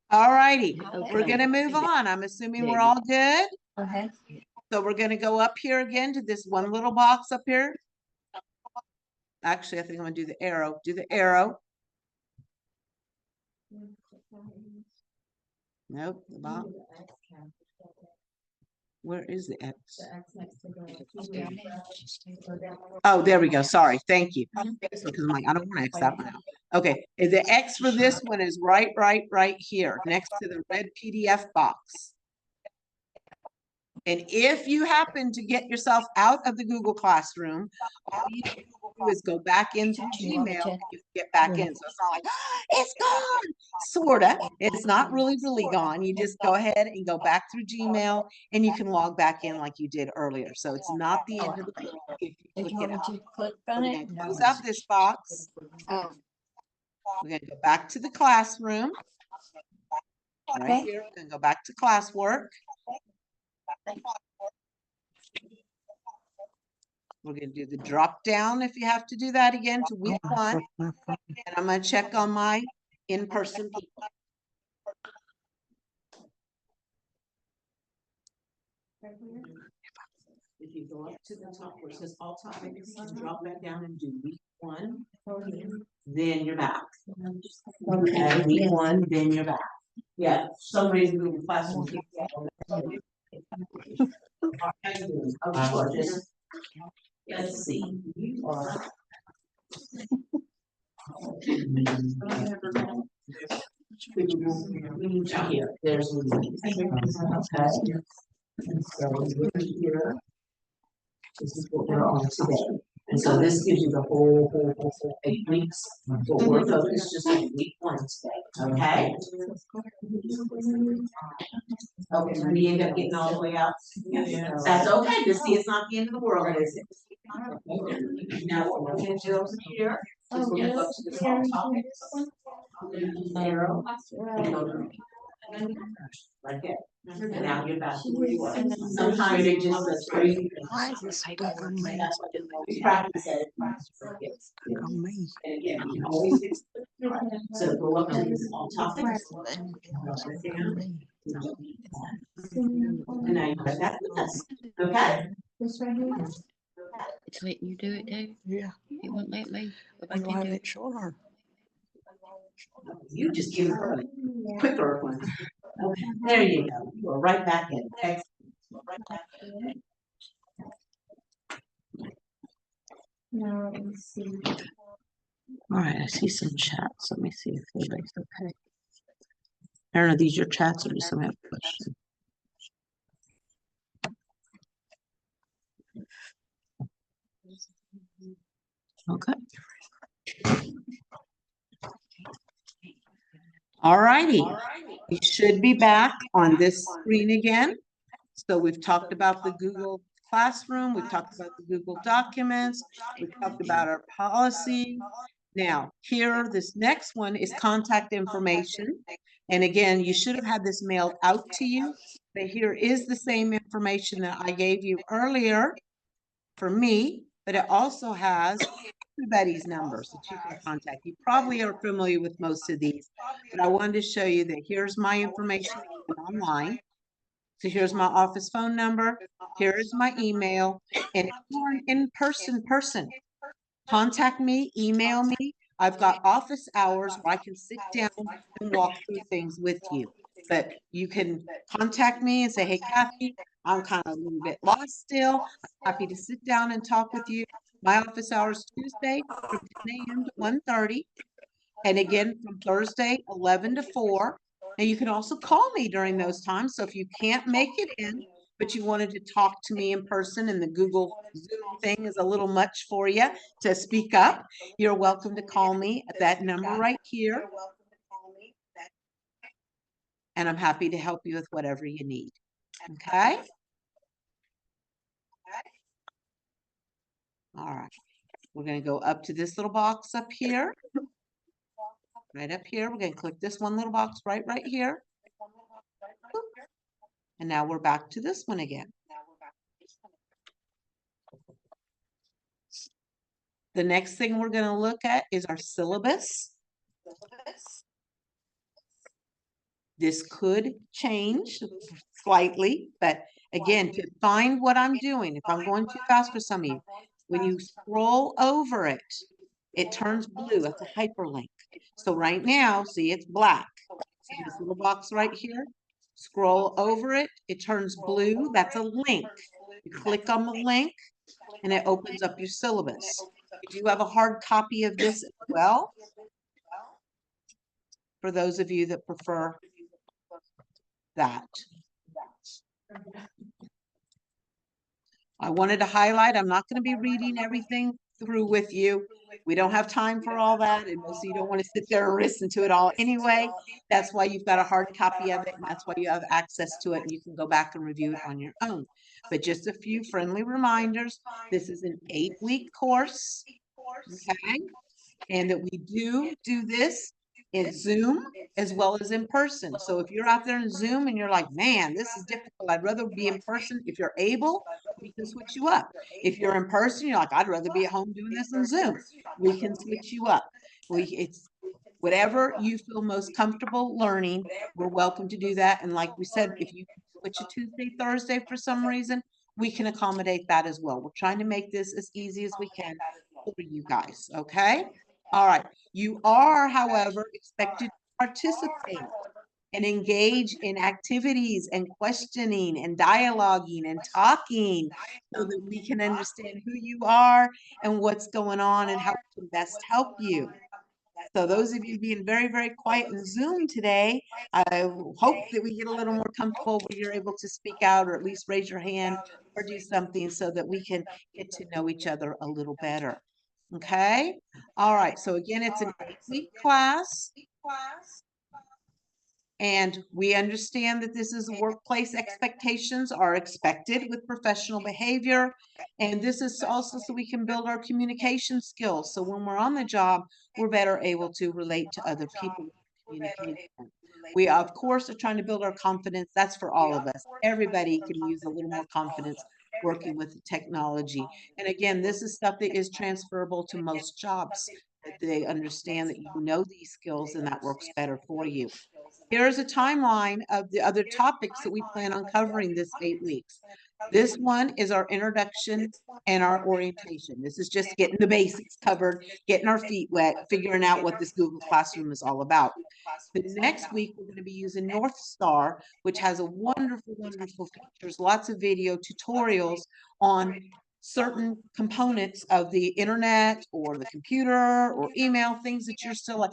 All righty, we're gonna move on. I'm assuming we're all good. Okay. So we're gonna go up here again to this one little box up here. Actually, I think I'm gonna do the arrow. Do the arrow. Nope, the box. Where is the X? Oh, there we go. Sorry. Thank you. Because I'm like, I don't want to X that one out. Okay. The X for this one is right here next to the red PDF box. And if you happen to get yourself out of the Google Classroom, all you need to do is go back into Gmail and you get back in. So it's not like, it's gone. Sorta. It's not really gone. You just go ahead and go back through Gmail and you can log back in like you did earlier. So it's not the end of the world if you click it out. Click We're on gonna it. close out this box. Oh, We're gonna go back to the classroom. Right Okay. here, we're gonna go back to classwork. We're going to do the drop down if you have to do that again to week 1. And I'm going to check on my in-person people. If you go up to the top where it says all topics, drop that down and do week 1. Then you're back. Okay, week 1, then you're back. Yeah, for some reason Google Classroom keeps let's see. You are. Here, there's okay. And so we're here. This is what we're on today. And so this gives you the whole 8 weeks. But we're focused just on week 1 today. Okay. Okay, so we end up getting all the way out. That's okay. Just see, it's not the end of the world, is it? Now what we're gonna do over here is we're gonna go to the small topics. Arrow. Right there. And now you're back to where you were. Sometimes they just screen. Why is this stuck on me? We practice it. Stuck on me. And again, you can always fix it. So go up to the small topics. And And now you got that with us. Okay? This right here. It's letting you do it, Dave. yeah, It won't let me. If I I'm can glad do it. it's shorter. You just give her a quicker one. Okay, there you go. You are right back in. Excellent. Now, let's see. All right, I see some chats. Let me see if everybody's okay. I don't know, these your chats or just some have questions? Okay. All righty. We should be back on this screen again. So we've talked about the Google Classroom, we've talked about the Google Documents, we've talked about our policy. Now, here, this next one is contact information. And again, you should have had this mailed out to you, but here is the same information that I gave you earlier for me, but it also has everybody's numbers that you can contact. You probably are familiar with most of these, but I wanted to show you that here's my information online. So here's my office phone number, here is my email, and if you're an in-person person, contact me, email me. I've got office hours where I can sit down and walk through things with you. But you can contact me and say, hey, Kathy, I'm kind of a little bit lost still. I'm happy to sit down and talk with you. My office hours Tuesday from 10 a.m. to 1:30. And again, from Thursday, 11 to 4. And you can also call me during those times. So if you can't make it in, but you wanted to talk to me in person and the Google Zoom thing is a little much for you to speak up, you're welcome to call me at that number right here. And I'm happy to help you with whatever you need. Okay? All right. We're going to go up to this little box up here. Right up here. We're going to click this one little box right here. And now we're back to this one again. The next thing we're going to look at is our syllabus. This could change slightly, but again, to find what I'm doing, if I'm going too fast for some of you, when you scroll over it, it turns blue. That's a hyperlink. So right now, see, it's black. See this little box right here? Scroll over it, it turns blue. That's a link. You click on the link and it opens up your syllabus. You do have a hard copy of this as well, for those of you that prefer that. I wanted to highlight, I'm not going to be reading everything through with you. We don't have time for all that, and most of you don't want to sit there and listen to it all anyway. That's why you've got a hard copy of it, and that's why you have access to it, and you can go back and review it on your own. But just a few friendly reminders. This is an 8-week course, okay? And that we do this in Zoom as well as in person. So if you're out there in Zoom and you're like, man, this is difficult, I'd rather be in person. If you're able, we can switch you up. If you're in person, you're like, I'd rather be at home doing this in Zoom. We can switch you up. It's whatever you feel most comfortable learning, we're welcome to do that. And like we said, if you switch to Tuesday, Thursday for some reason, we can accommodate that as well. We're trying to make this as easy as we can for you guys, okay? All right. You are, however, expected to participate and engage in activities and questioning and dialoguing and talking so that we can understand who you are and what's going on and how we can best help you. So those of you being very, very quiet in Zoom today, I hope that we get a little more comfortable where you're able to speak out or at least raise your hand or do something so that we can get to know each other a little better. Okay. All right. So again, it's an 8-week class. And we understand that this is workplace expectations are expected with professional behavior. And this is also so we can build our communication skills. So when we're on the job, we're better able to relate to other people. We, of course, are trying to build our confidence. That's for all of us. Everybody can use a little more confidence working with technology. And again, this is stuff that is transferable to most jobs, that they understand that you know these skills and that works better for you. Here's a timeline of the other topics that we plan on covering this 8 weeks. This one is our introduction and our orientation. This is just getting the basics covered, getting our feet wet, figuring out what this Google Classroom is all about. The next week, we're going to be using North Star, which has a wonderful, wonderful features, lots of video tutorials on certain components of the internet or the computer or email, things that you're still like,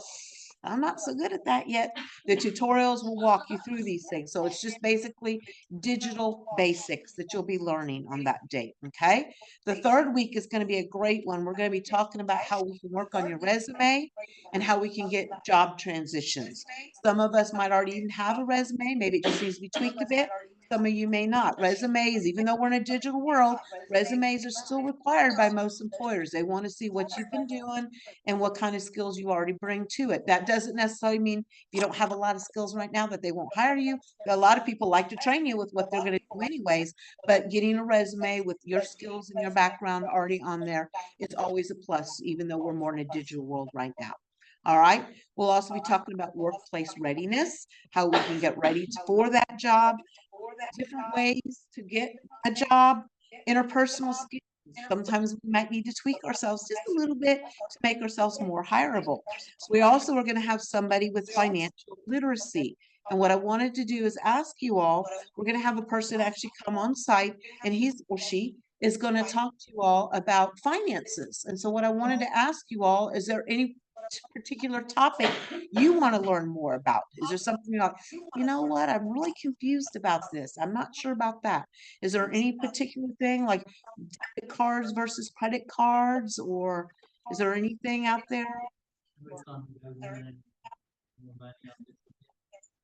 I'm not so good at that yet. The tutorials will walk you through these things. So it's just basically digital basics that you'll be learning on that date. Okay. The third week is going to be a great one. We're going to be talking about how we can work on your resume and how we can get job transitions. Some of us might already even have a resume. Maybe it just needs to be tweaked a bit. Some of you may not. Resumes, even though we're in a digital world, resumes are still required by most employers. They want to see what you've been doing and what kind of skills you already bring to it. That doesn't necessarily mean if you don't have a lot of skills right now that they won't hire you. A lot of people like to train you with what they're going to do anyways, but getting a resume with your skills and your background already on there, it's always a plus, even though we're more in a digital world right now. All right. We'll also be talking about workplace readiness, how we can get ready for that job, different ways to get a job, interpersonal skills. Sometimes we might need to tweak ourselves just a little bit to make ourselves more hireable. We also are going to have somebody with financial literacy. And what I wanted to do is ask you all, we're going to have a person actually come on site, and he's or she is going to talk to you all about finances. And so what I wanted to ask you all, is there any particular topic you want to learn more about? Is there something you're like, you know what, I'm really confused about this, I'm not sure about that? Is there any particular thing like debit cards versus credit cards, or is there anything out there?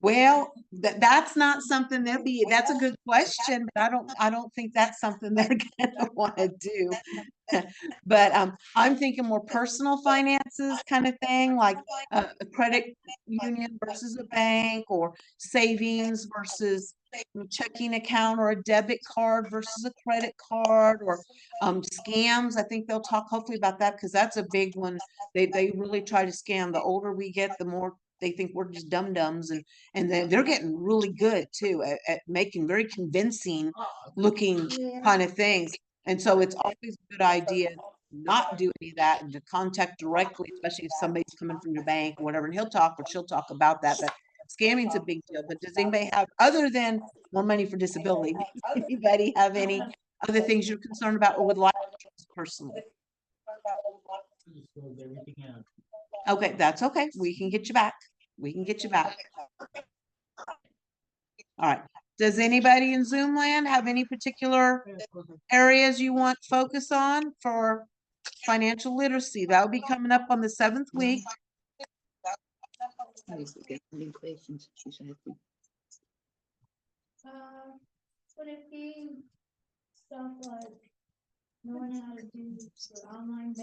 Well, that's not something that's a good question, but I don't think that's something they're gonna want to do. But I'm thinking more personal finances kind of thing, like a credit union versus a bank, or savings versus a checking account, or a debit card versus a credit card, or scams. I think they'll talk hopefully about that, because that's a big one. They really try to scam. The older we get, the more they think we're just dum-dums, and they're getting really good too at making very convincing looking kind of things. And so it's always a good idea not do any of that and to contact directly, especially if somebody's coming from your bank or whatever, and he'll talk or she'll talk about that. But scamming's a big deal. But does anybody have, other than more money for disability, anybody have any other things you're concerned about or would like personally? Okay, that's okay. We can get you back. We can get you back. All right. Does anybody in Zoom land have any particular areas you want focus on for financial literacy? That will be coming up on the 7th week. Would it be stuff like knowing how to do your online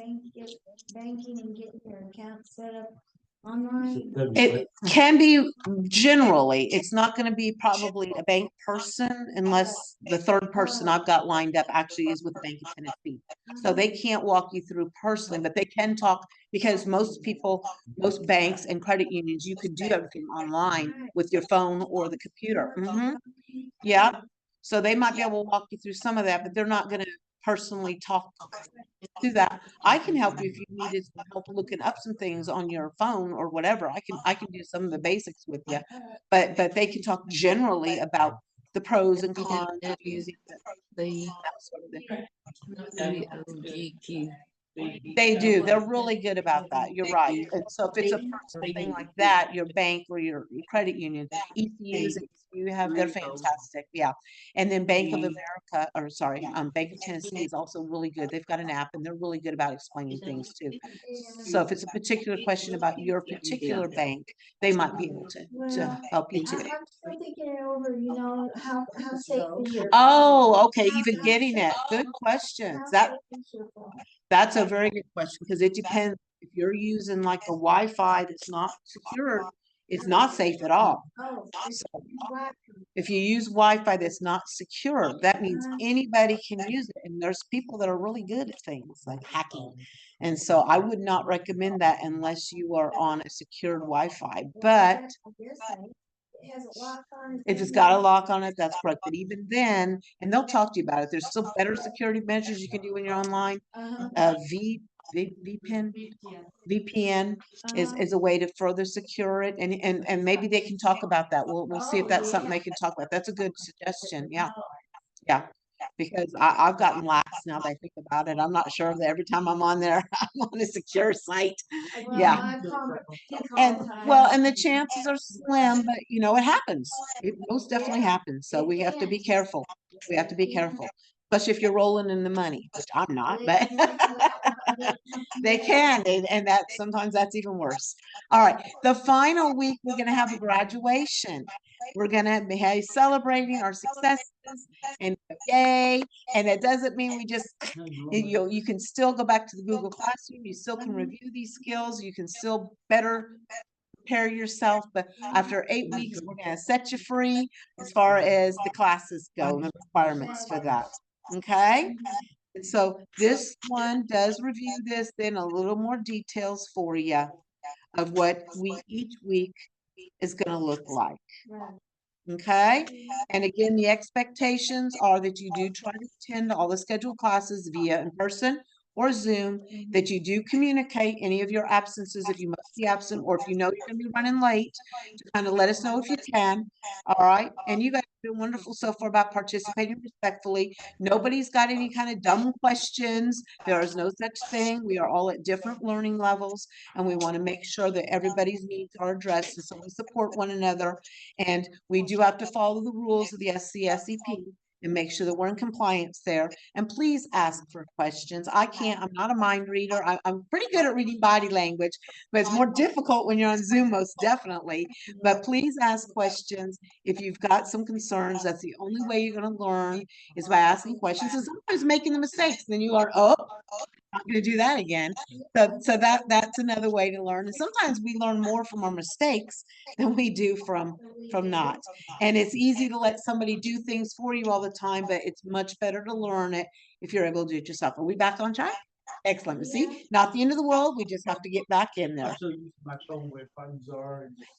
banking and getting your account set up online? It can be generally. It's not going to be probably a bank person unless the third person I've got lined up actually is with the Bank of Tennessee. So they can't walk you through personally, but they can talk, because most people, most banks and credit unions, you could do everything online with your phone or the computer. Yeah. So they might be able to walk you through some of that, but they're not going to personally talk through that. I can help you if you needed some help looking up some things on your phone or whatever. I can do some of the basics with you, but they can talk generally about the pros and cons of using that sort of thing. WOGQ They do. They're really good about that. You're right. And so if it's a personal thing like that, your bank or your credit union, ECUs, you have, they're fantastic. Yeah. And then Bank of America, or sorry, Bank of Tennessee is also really good. They've got an app and they're really good about explaining things too. So if it's a particular question about your particular bank, they might be able to help you too. I'm still thinking it over, you know, how safe is your. Oh, okay. Even getting it. Good questions. how That safe is your phone? That's a very good question because it depends. If you're using like a Wi-Fi that's not secure, it's not safe at all. Oh, it's black. If you use Wi-Fi that's not secure, that means anybody can use it. And there's people that are really good at things like hacking. And so I would not recommend that unless you are on a secured Wi-Fi. But It has a lock on it. if it's got a lock on it, that's correct. But even then, and they'll talk to you about it, there's still better security measures you can do when you're online. VPN is a way to further secure it, and maybe they can talk about that. We'll see if that's something they can talk about. That's a good suggestion. Yeah, yeah. Because I've gotten lax now that I think about it. I'm not sure that every time I'm on there, I'm on a secure site. Yeah. And the chances are slim, but you know, it happens. It most definitely happens. So we have to be careful. We have to be careful, especially if you're rolling in the money, which I'm not, but they can. And that sometimes that's even worse. All right. The final week, we're going to have a graduation. We're going to be celebrating our successes and yay. And it doesn't mean we just, you can still go back to the Google Classroom. You still can review these skills. You can still better prepare yourself. But after 8 weeks, we're going to set you free as far as the classes go and the requirements for that. Okay. And so this one does review this, then a little more details for you of what each week is going to look like. Okay. And again, the expectations are that you do try to attend all the scheduled classes via in person or Zoom, that you do communicate any of your absences if you must be absent, or if you know you're going to be running late, to kind of let us know if you can. All right. And you guys have been wonderful so far about participating respectfully. Nobody's got any kind of dumb questions. There is no such thing. We are all at different learning levels, and we want to make sure that everybody's needs are addressed. And so we support one another. And we do have to follow the rules of the SCSEP and make sure that we're in compliance there. And please ask for questions. I'm not a mind reader. I'm pretty good at reading body language, but it's more difficult when you're on Zoom, most definitely. But please ask questions if you've got some concerns. That's the only way you're going to learn, is by asking questions and sometimes making the mistakes. Then you learn, oh, I'm not going to do that again. So that's another way to learn. And sometimes we learn more from our mistakes than we do from not. And it's easy to let somebody do things for you all the time, but it's much better to learn it if you're able to do it yourself. Are we back on track? Excellent. See, not the end of the world. We just have to get back in there.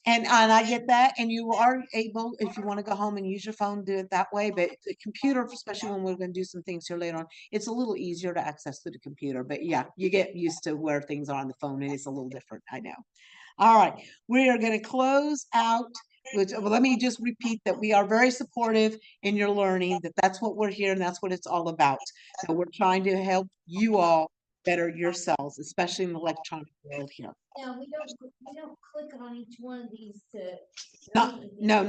And I get that. And you are able, if you want to go home and use your phone, do it that way. But the computer, especially when we're going to do some things here later on, it's a little easier to access through the computer. But yeah, you get used to where things are on the phone, and it's a little different. I know. All right. We are going to close out. Well, let me just repeat that we are very supportive in your learning, that's what we're here, and that's what it's all about. So we're trying to help you all better yourselves, especially in the electronic world here. Now, we don't click on each one of these to. No.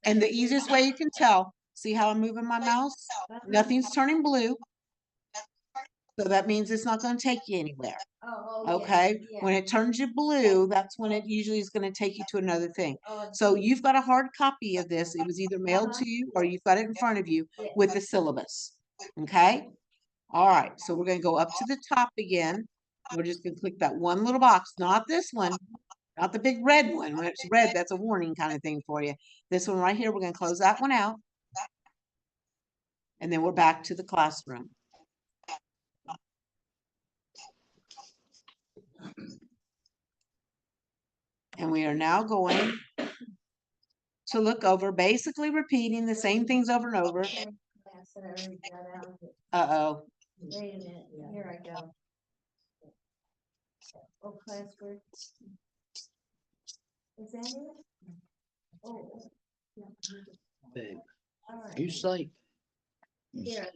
And the easiest way you can tell, see how I'm moving my mouse? Nothing's turning blue. So that means it's not going to take you anywhere. Okay. Yeah. When it turns you blue, that's when it usually is going to take you to another thing. So you've got a hard copy of this. It was either mailed to you or you've got it in front of you with the syllabus. Okay. All right. So we're going to go up to the top again. We're just going to click that one little box, not this one, not the big red one. When it's red, that's a warning kind of thing for you. This one right here, we're going to close that one out. And then we're back to the classroom. And we are now going to look over, basically repeating the same things over and over. Uh-oh. Wait a minute, here I go. Oh, classwork. Is that it? Oh. Babe, you sleep. Here.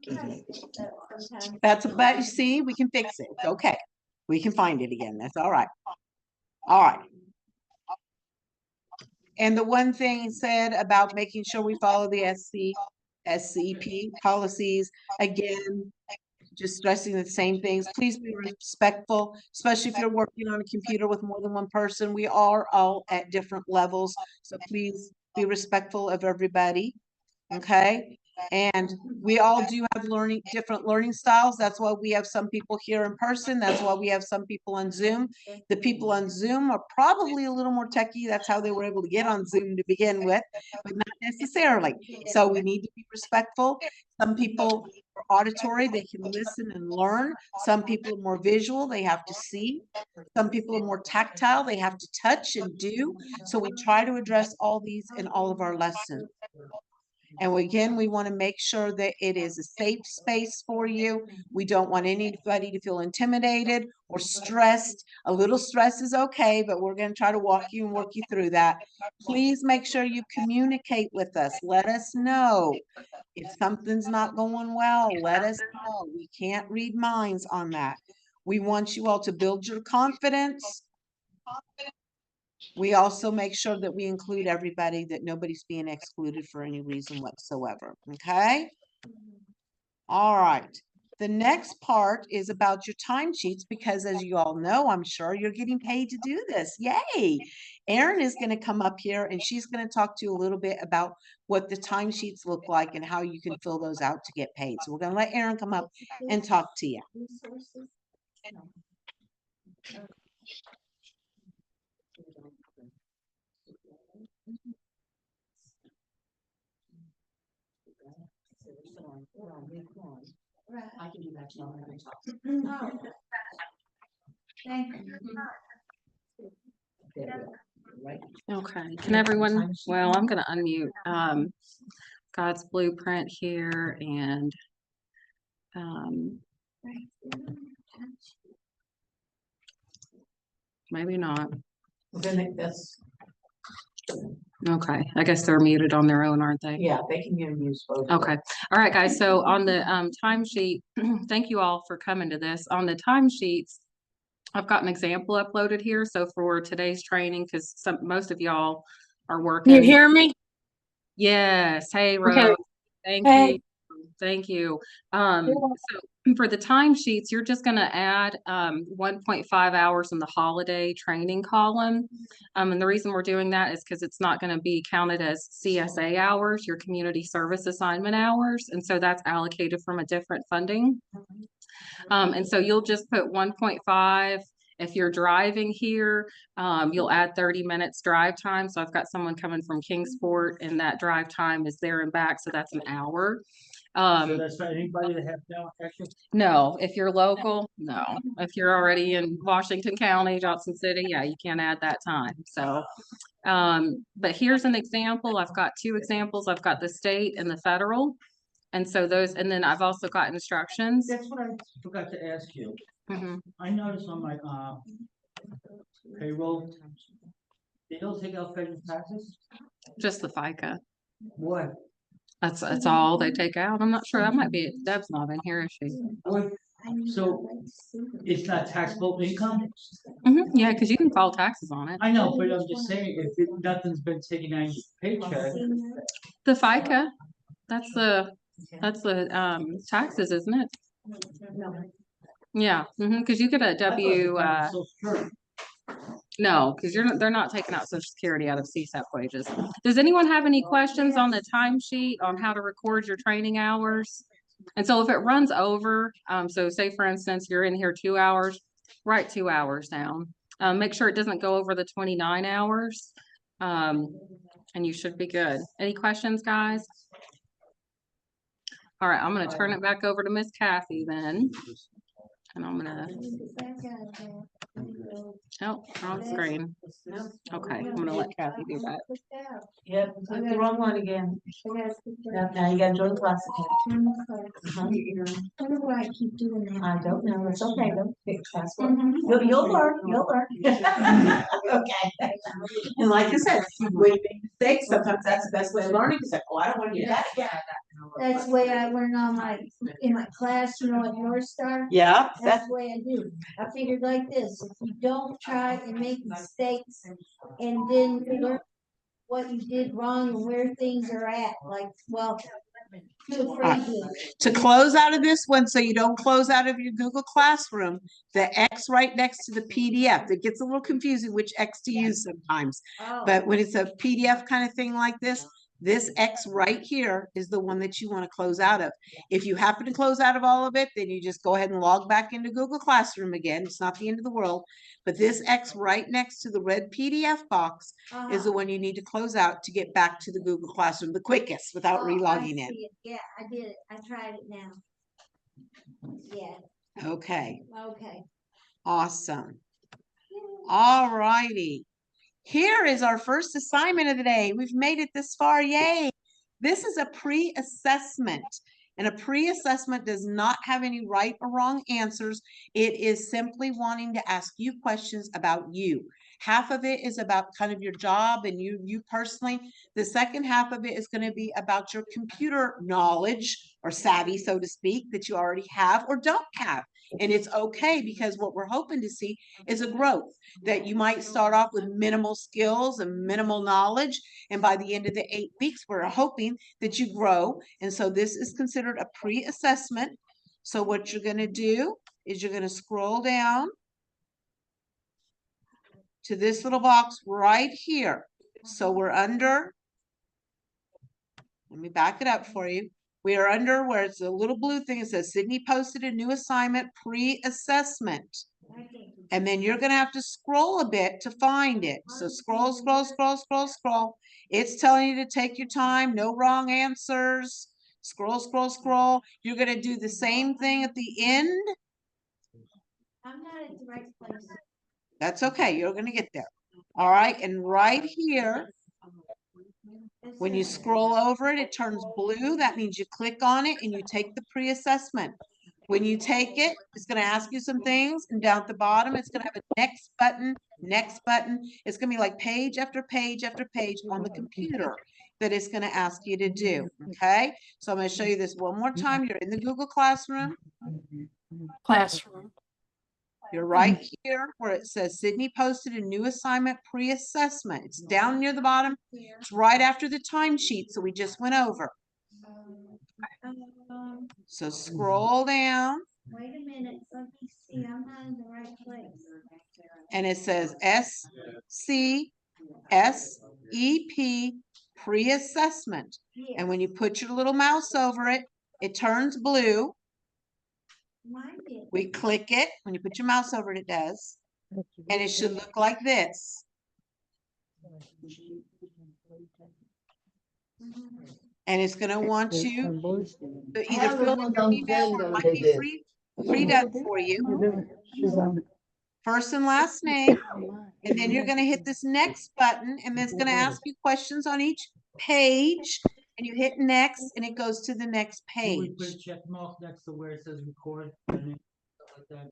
Sometimes That's, but you see, we can fix it. It's okay. We can find it again. That's all right. All right. And the one thing it said about making sure we follow the SCP policies, again, just stressing the same things. Please be respectful, especially if you're working on a computer with more than one person. We are all at different levels, so please be respectful of everybody. Okay, and we all do have different learning styles. That's why we have some people here in person. That's why we have some people on Zoom. The people on Zoom are probably a little more techie. That's how they were able to get on Zoom to begin with, but not necessarily. So we need to be respectful. Some people are auditory, they can listen and learn. Some people are more visual, they have to see. Some people are more tactile, they have to touch and do. So we try to address all these in all of our lessons. And again, we want to make sure that it is a safe space for you. We don't want anybody to feel intimidated or stressed. A little stress is okay, but we're going to try to walk you and work you through that. Please make sure you communicate with us. Let us know if something's not going well. Let us know. We can't read minds on that. We want you all to build your confidence. We also make sure that we include everybody, that nobody's being excluded for any reason whatsoever. Okay? All right. The next part is about your timesheets, because as you all know, I'm sure you're getting paid to do this. Yay. Erin is going to come up here and she's going to talk to you a little bit about what the timesheets look like and how you can fill those out to get paid. So we're going to let Erin come up and talk to you. Right. I can do that tomorrow. Oh. Thank you. Okay, can everyone, well, I'm gonna unmute, God's Blueprint here and, maybe not. Then that's, Okay, I guess they're muted on their own, aren't they? yeah, they can hear you. Okay, all right, guys, so on the timesheet, thank you all for coming to this. On the timesheets, I've got an example uploaded here, so for today's training, because most of y'all are working. You hear me? Yes, hey, Rose, Okay. thank Hey. you, thank you. So for the timesheets, you're just gonna add 1.5 hours in the holiday training column. And the reason we're doing that is because it's not gonna be counted as CSA hours, your community service assignment hours, and so that's allocated from a different funding. And so you'll just put 1.5. If you're driving here, you'll add 30 minutes drive time. So I've got someone coming from Kingsport and that drive time is there and back. So that's an hour. So that's for anybody that have no extra? No, if you're local, no. If you're already in Washington County, Johnson City, yeah, you can't add that time. So, but here's an example. I've got two examples. I've got the state and the federal. And so those, and then I've also got instructions. That's what I forgot to ask you. Mhm. I noticed on my payroll, they don't take out federal taxes? Just the FICA. What? That's all they take out. I'm not sure. That might be, Deb's not in here, is she? What? So it's not taxable income? Yeah, because you can file taxes on it. I know, but I'm just saying, if nothing's been taken out of your paycheck. The FICA, that's the taxes, isn't it? Yeah, because you get a W, no, because they're not taking out Social Security out of CSEP wages. Does anyone have any questions on the timesheet on how to record your training hours? And so if it runs over, so say for instance, you're in here 2 hours, write 2 hours down. Make sure it doesn't go over the 29 hours. And you should be good. Any questions, guys? All right, I'm gonna turn it back over to Miss Kathy then. And I'm gonna, oh, wrong screen. Okay, I'm gonna let Kathy do that. Yep, click the wrong one again. Yep, now you gotta join class again. Wonder why I keep doing that. I don't know, it's okay, don't pick password. You'll learn, you'll learn. Okay. And like I said, when you make mistakes, sometimes that's the best way of learning, because like, oh, I don't wanna do that again. That's the way I learn on in my class, you know, at North Star. Yeah, That's the way I do. I figured like this, if you don't try and make mistakes and then learn what you did wrong and where things are at, like, well, feel free to close out of this one, so you don't close out of your Google Classroom, the X right next to the PDF. It gets a little confusing which X to use sometimes. Oh. But when it's a PDF kind of thing like this X right here is the one that you want to close out of. If you happen to close out of all of it, then you just go ahead and log back into Google Classroom again. It's not the end of the world. But this X right next to the red PDF box is the one you need to close out to get back to the Google Classroom the quickest without relogging in. Yeah, I did it. I tried it now. Yeah. Okay. Okay. Awesome. All righty. Here is our first assignment of the day. We've made it this far. Yay. This is a pre-assessment. And a pre-assessment does not have any right or wrong answers. It is simply wanting to ask you questions about you. Half of it is about kind of your job and you personally. The second half of it is going to be about your computer knowledge or savvy, so to speak, that you already have or don't have. And it's okay, because what we're hoping to see is a growth, that you might start off with minimal skills and minimal knowledge. And by the end of the 8 weeks, we're hoping that you grow. And so this is considered a pre-assessment. So what you're going to do is you're going to scroll down to this little box right here. So we're under, let me back it up for you. We are under where it's a little blue thing. It says Sydney posted a new assignment pre-assessment. And then you're going to have to scroll a bit to find it. So scroll, scroll, scroll, scroll, scroll. It's telling you to take your time. No wrong answers. Scroll, scroll, scroll. You're going to do the same thing at the end. I'm not at the right place. That's okay. You're going to get there. All right. And right here, when you scroll over it, it turns blue. That means you click on it and you take the pre-assessment. When you take it, it's going to ask you some things, and down at the bottom, it's going to have a next button, next button. It's going to be like page after page after page on the computer that it's going to ask you to do. Okay. So I'm going to show you this one more time. You're in the Google Classroom. You're right here where it says Sydney posted a new assignment pre-assessment. It's down near the bottom. It's right after the timesheet. So we just went over. So scroll down. Wait a minute. Let me see. I'm not in the right place. And it says SCSEP pre-assessment. Yes. And when you put your little mouse over it, it turns blue. Mine did. We click it. When you put your mouse over it, it does. And it should look like this. And it's going to want you to either fill in your email or it might be pre-done for you. First and last name. And then you're going to hit this next button, and then it's going to ask you questions on each page. And you hit next, and it goes to the next Can we page. put a check mark next to where it says record?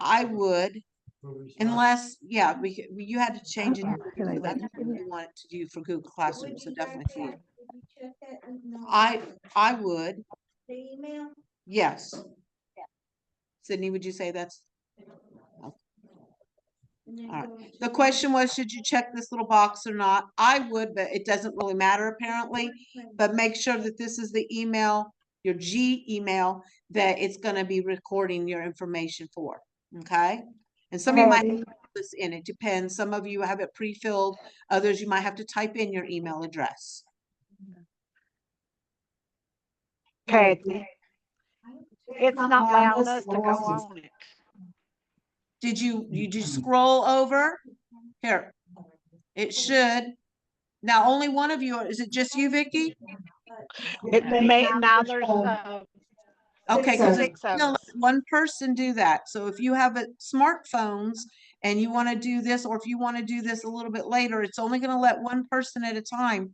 I would, unless, yeah, you had to change it. So that's what you want it to do for Google Classroom. So definitely for you. I would. The email? Yes. Sydney, would you say that's? All right. The question was, should you check this little box or not? I would, but it doesn't really matter apparently. But make sure that this is the email, your G email, that it's going to be recording your information for. Okay. And some of you might have this in. It depends. Some of you have it pre-filled. Others, you might have to type in your email address. Kathy, it's not allowing us to go on it. Did you just scroll over? Here, it should. Now, only one of you, is it just you, Vicky? It may, now there's Okay, because six of us. one person do that. So if you have smartphones and you want to do this, or if you want to do this a little bit later, it's only going to let one person at a time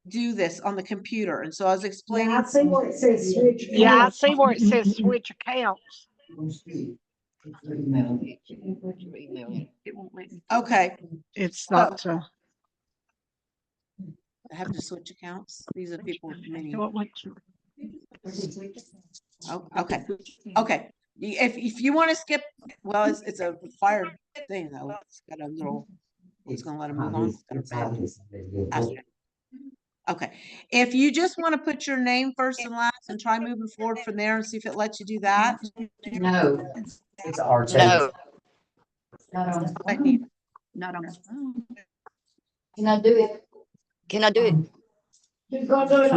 do this on the computer. And so I was explaining. Yeah, I see where it says switch. Yeah, I see where it says switch accounts. Okay. It's not. I have to switch accounts. These are people with many. Oh, okay, okay. If you want to skip, well, it's a required thing though. It's got a little, it's gonna let him move on. It's got a asterisk. Okay, if you just want to put your name first and last and try moving forward from there and see if it lets you do that. No. It's our. No. Not on the phone. Not on the phone. Can I do it? Can I do it? She's gonna do it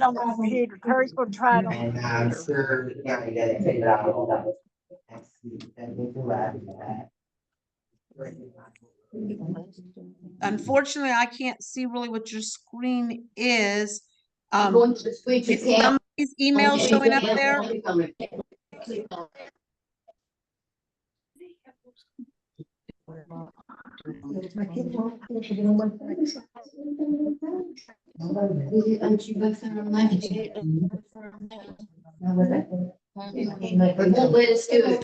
on the computer. Terry's gonna try it on the And I'm computer. sure the county did figure out all that. Unfortunately, I can't see really what your screen is. I'm going to the switch Is account. somebody's email showing up there? Click on it. Click on it. Aren't you both on the line? It won't let us do it.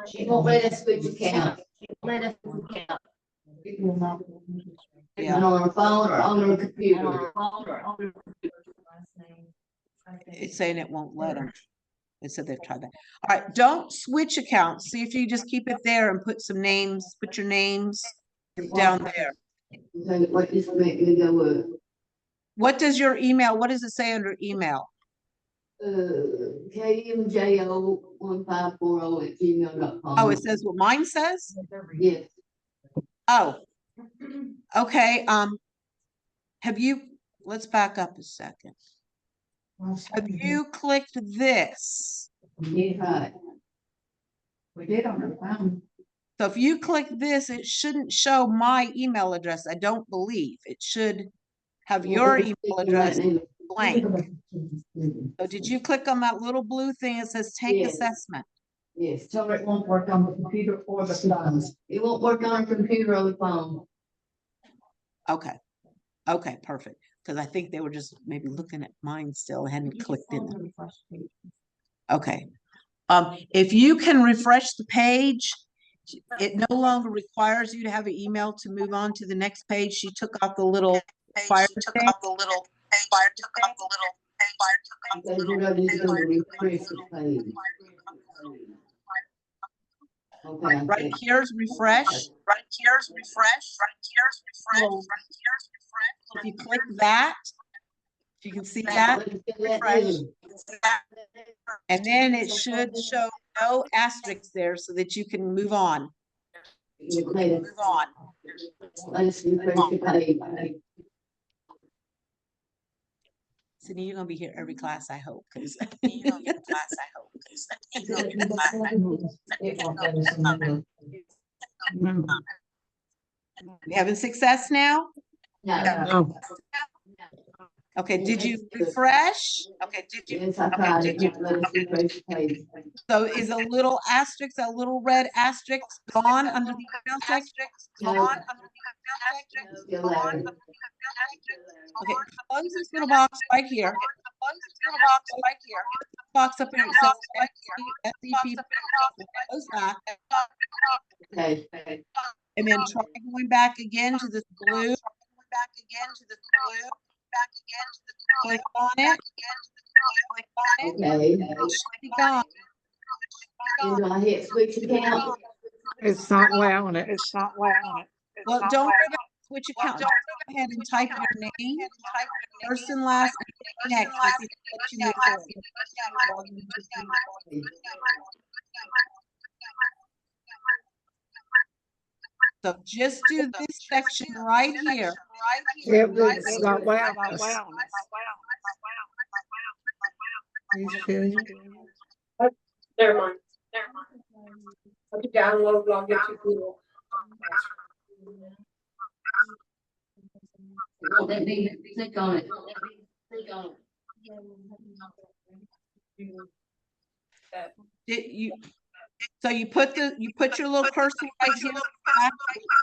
She won't let us switch account. Let us account. Yeah. On our phone or on our computer. It's saying it won't let them. They said they've tried that. All right, don't switch accounts. See if you just keep it there and put some names, put your names down there. What is making me go with? What does your email, what does it say under email? KMJO1540@gmail.com. Oh, it says what mine says? Yes. Oh, okay. Have you, let's back up a second. Have you clicked this? Yeah. We did on our phone. So if you click this, it shouldn't show my email address. I don't believe it should have your email address blank. So did you click on that little blue thing? It says take Yes. assessment. Yes. Tell her it won't work on the computer or the phone. It won't work on a computer or the phone. Okay. Okay, perfect. Because I think they were just maybe looking at mine still, hadn't clicked in there. Okay. If you can refresh the page, it no longer requires you to have an email to move on to the next page. She took out the little fire thing. Okay. Right here's refresh. So if you click that, you can see that. Refresh. And then it should show no asterisks there so that you can move on. Move on. Sydney, you're gonna be here every class, I hope, because we having success now? No. Okay, did you refresh? Okay, did you? Yes, I tried it. Let us refresh the page. So is a little asterisk, a little red asterisk gone under the email section? Still there. Okay, close this little box right here. Box up here, it says SCP. Close that. Okay. And then try going back again to this blue. Click on it. Okay. It should be gone. And do I hit switch account? It's not allowing it. It's not allowing it. Well, don't go back to switch account. Just go ahead and type your name, first and last, and next. And see what you move forward. So just do this section right here. It's not allowing us. Never mind. I'll download, I'll get you Google. Let me click on it. Click on You, so you put your little cursor right here.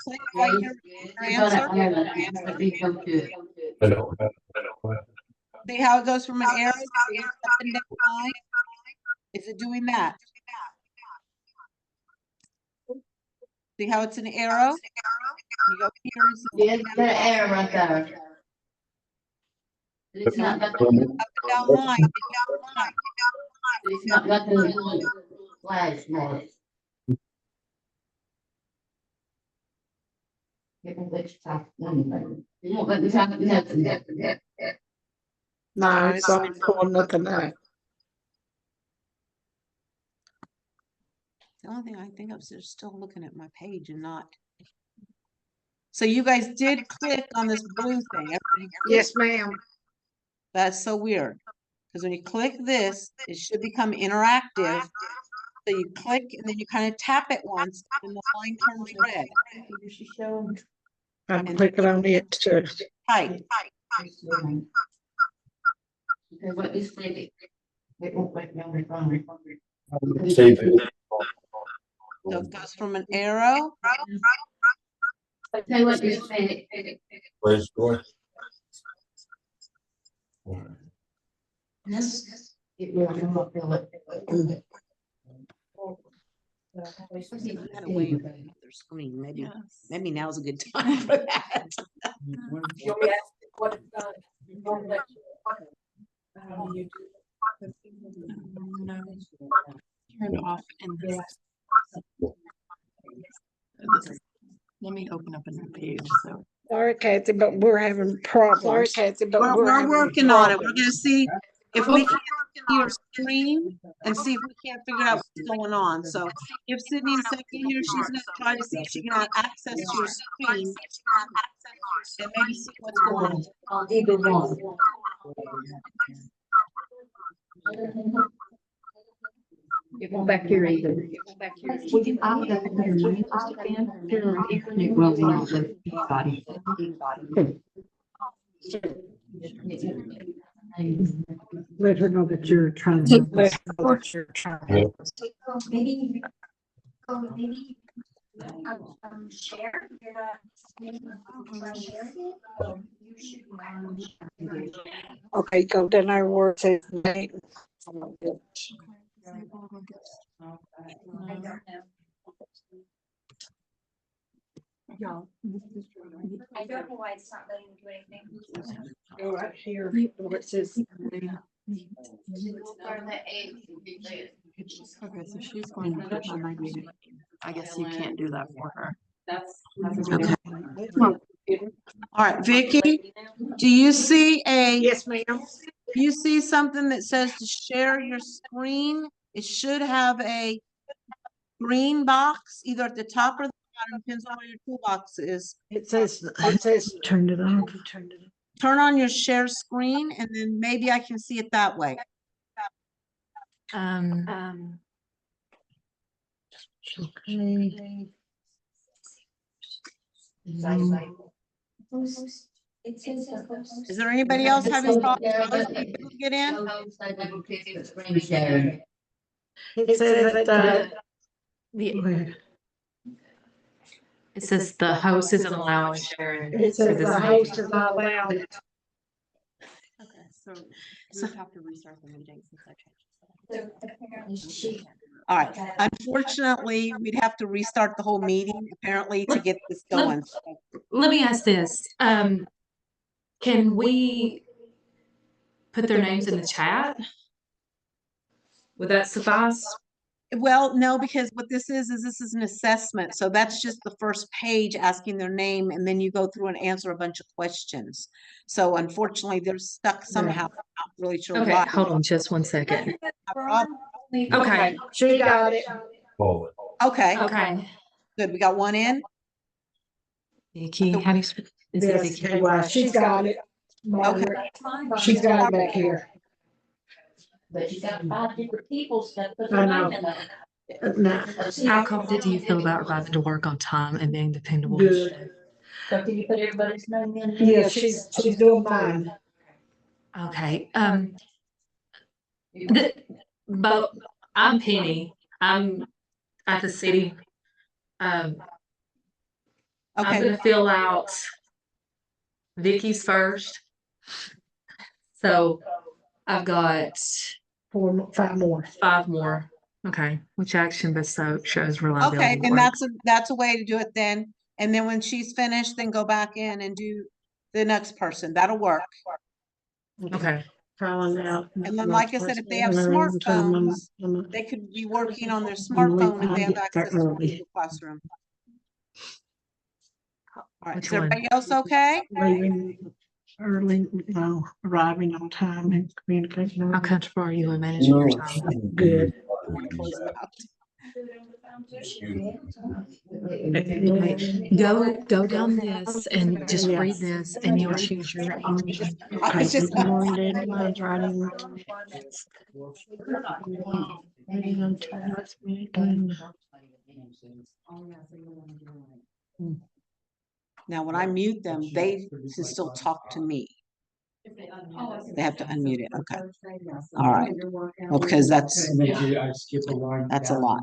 Click right here. Your answer. See how it goes from an arrow to an up and down line? Is it doing that? See how it's an arrow? You go here. Yes, the arrow right there. It's not got Up and down line. it's not got the flags on it. It won't let you type anything. It won't let me type nothing. No, it's not pulling nothing out. The only thing I can think of is they're still looking at my page and not. So you guys did click on this blue thing. Yes, ma'am. That's so weird. Because when you click this, it should become interactive. So you click and then you kind of tap it once and the line turns red. I'm clicking on it too. Type. Because what is it? It won't let me on the phone. So it goes from an arrow. Tell you what this thing. Yes. It will not feel it. Had a way of their screen. Maybe now's a good time for that. Turn off in this. Let me open up a new page, so. Sorry, Kathy, but we're having problems. Sorry, Kathy, but We're working on it. We're gonna see if we can see your screen and see if we can't figure out what's going on. So if Sydney is second here, she's gonna try to see if she can have access to your screen and maybe see what's going on. On either one. It won't back here either. Would you all got to put her name again? It will not let anybody. Let her know that you're trying to. Let her know that you're trying to. Maybe. Share. Okay, go down there where it says name. I don't know why it's not letting me do anything. Go right here where it says. Okay, so she's going to push my meeting. I guess you can't do that for her. Okay. All right, Vicky, do you see Yes, ma'am. you see something that says to share your screen? It should have a green box either at the top or the bottom, depends on where your toolbox is. It says Turned it on. Turn on your share screen and then maybe I can see it that way. Okay. Is there anybody else having problems get in? It says that It says the host isn't allowing sharing. it says the host is not allowed. Okay, so we would have to restart the meeting since I changed. All right. Unfortunately, we'd have to restart the whole meeting apparently to get this going. Let me ask this, can we put their names in the chat? Would that suffice? Well, no, because what this is this is an assessment. So that's just the first page asking their name and then you go through and answer a bunch of questions. So unfortunately, they're stuck somehow. I'm not really sure Okay, why. hold on just one second. Okay, she got it. Okay, Okay. good. We got one in. Vicky, how do you? Is it Vicky? She's got it. Margaret. She's got it back here. But you got 5 different people that put I their know. name in there. No, How confident do you feel about arriving to work on time and being dependable? good. So can you put everybody's name in? Yeah, she's doing fine. Okay, but I'm Penny. I'm at the city. I'm Okay. gonna fill out Vicky's first. So I've got 5 more. 5 more. Okay, which action best shows reliability? Okay, and work? that's a way to do it then. And then when she's finished, then go back in and do the next person. That'll work. Okay. Calling out. And then, like I said, if they have smartphones, they could be working on their smartphone if they have access to the Google Classroom. All right, Which is everybody else okay? Leaving early, arriving on time and communication. How comfortable are you in managing your time? Good. Close them out. Go down this and just read this and you'll choose your own. I was just. More deadlines, writing. Now, when I mute them, they can still talk to me. They have to unmute it. Okay. All right. Well, because that's a lot.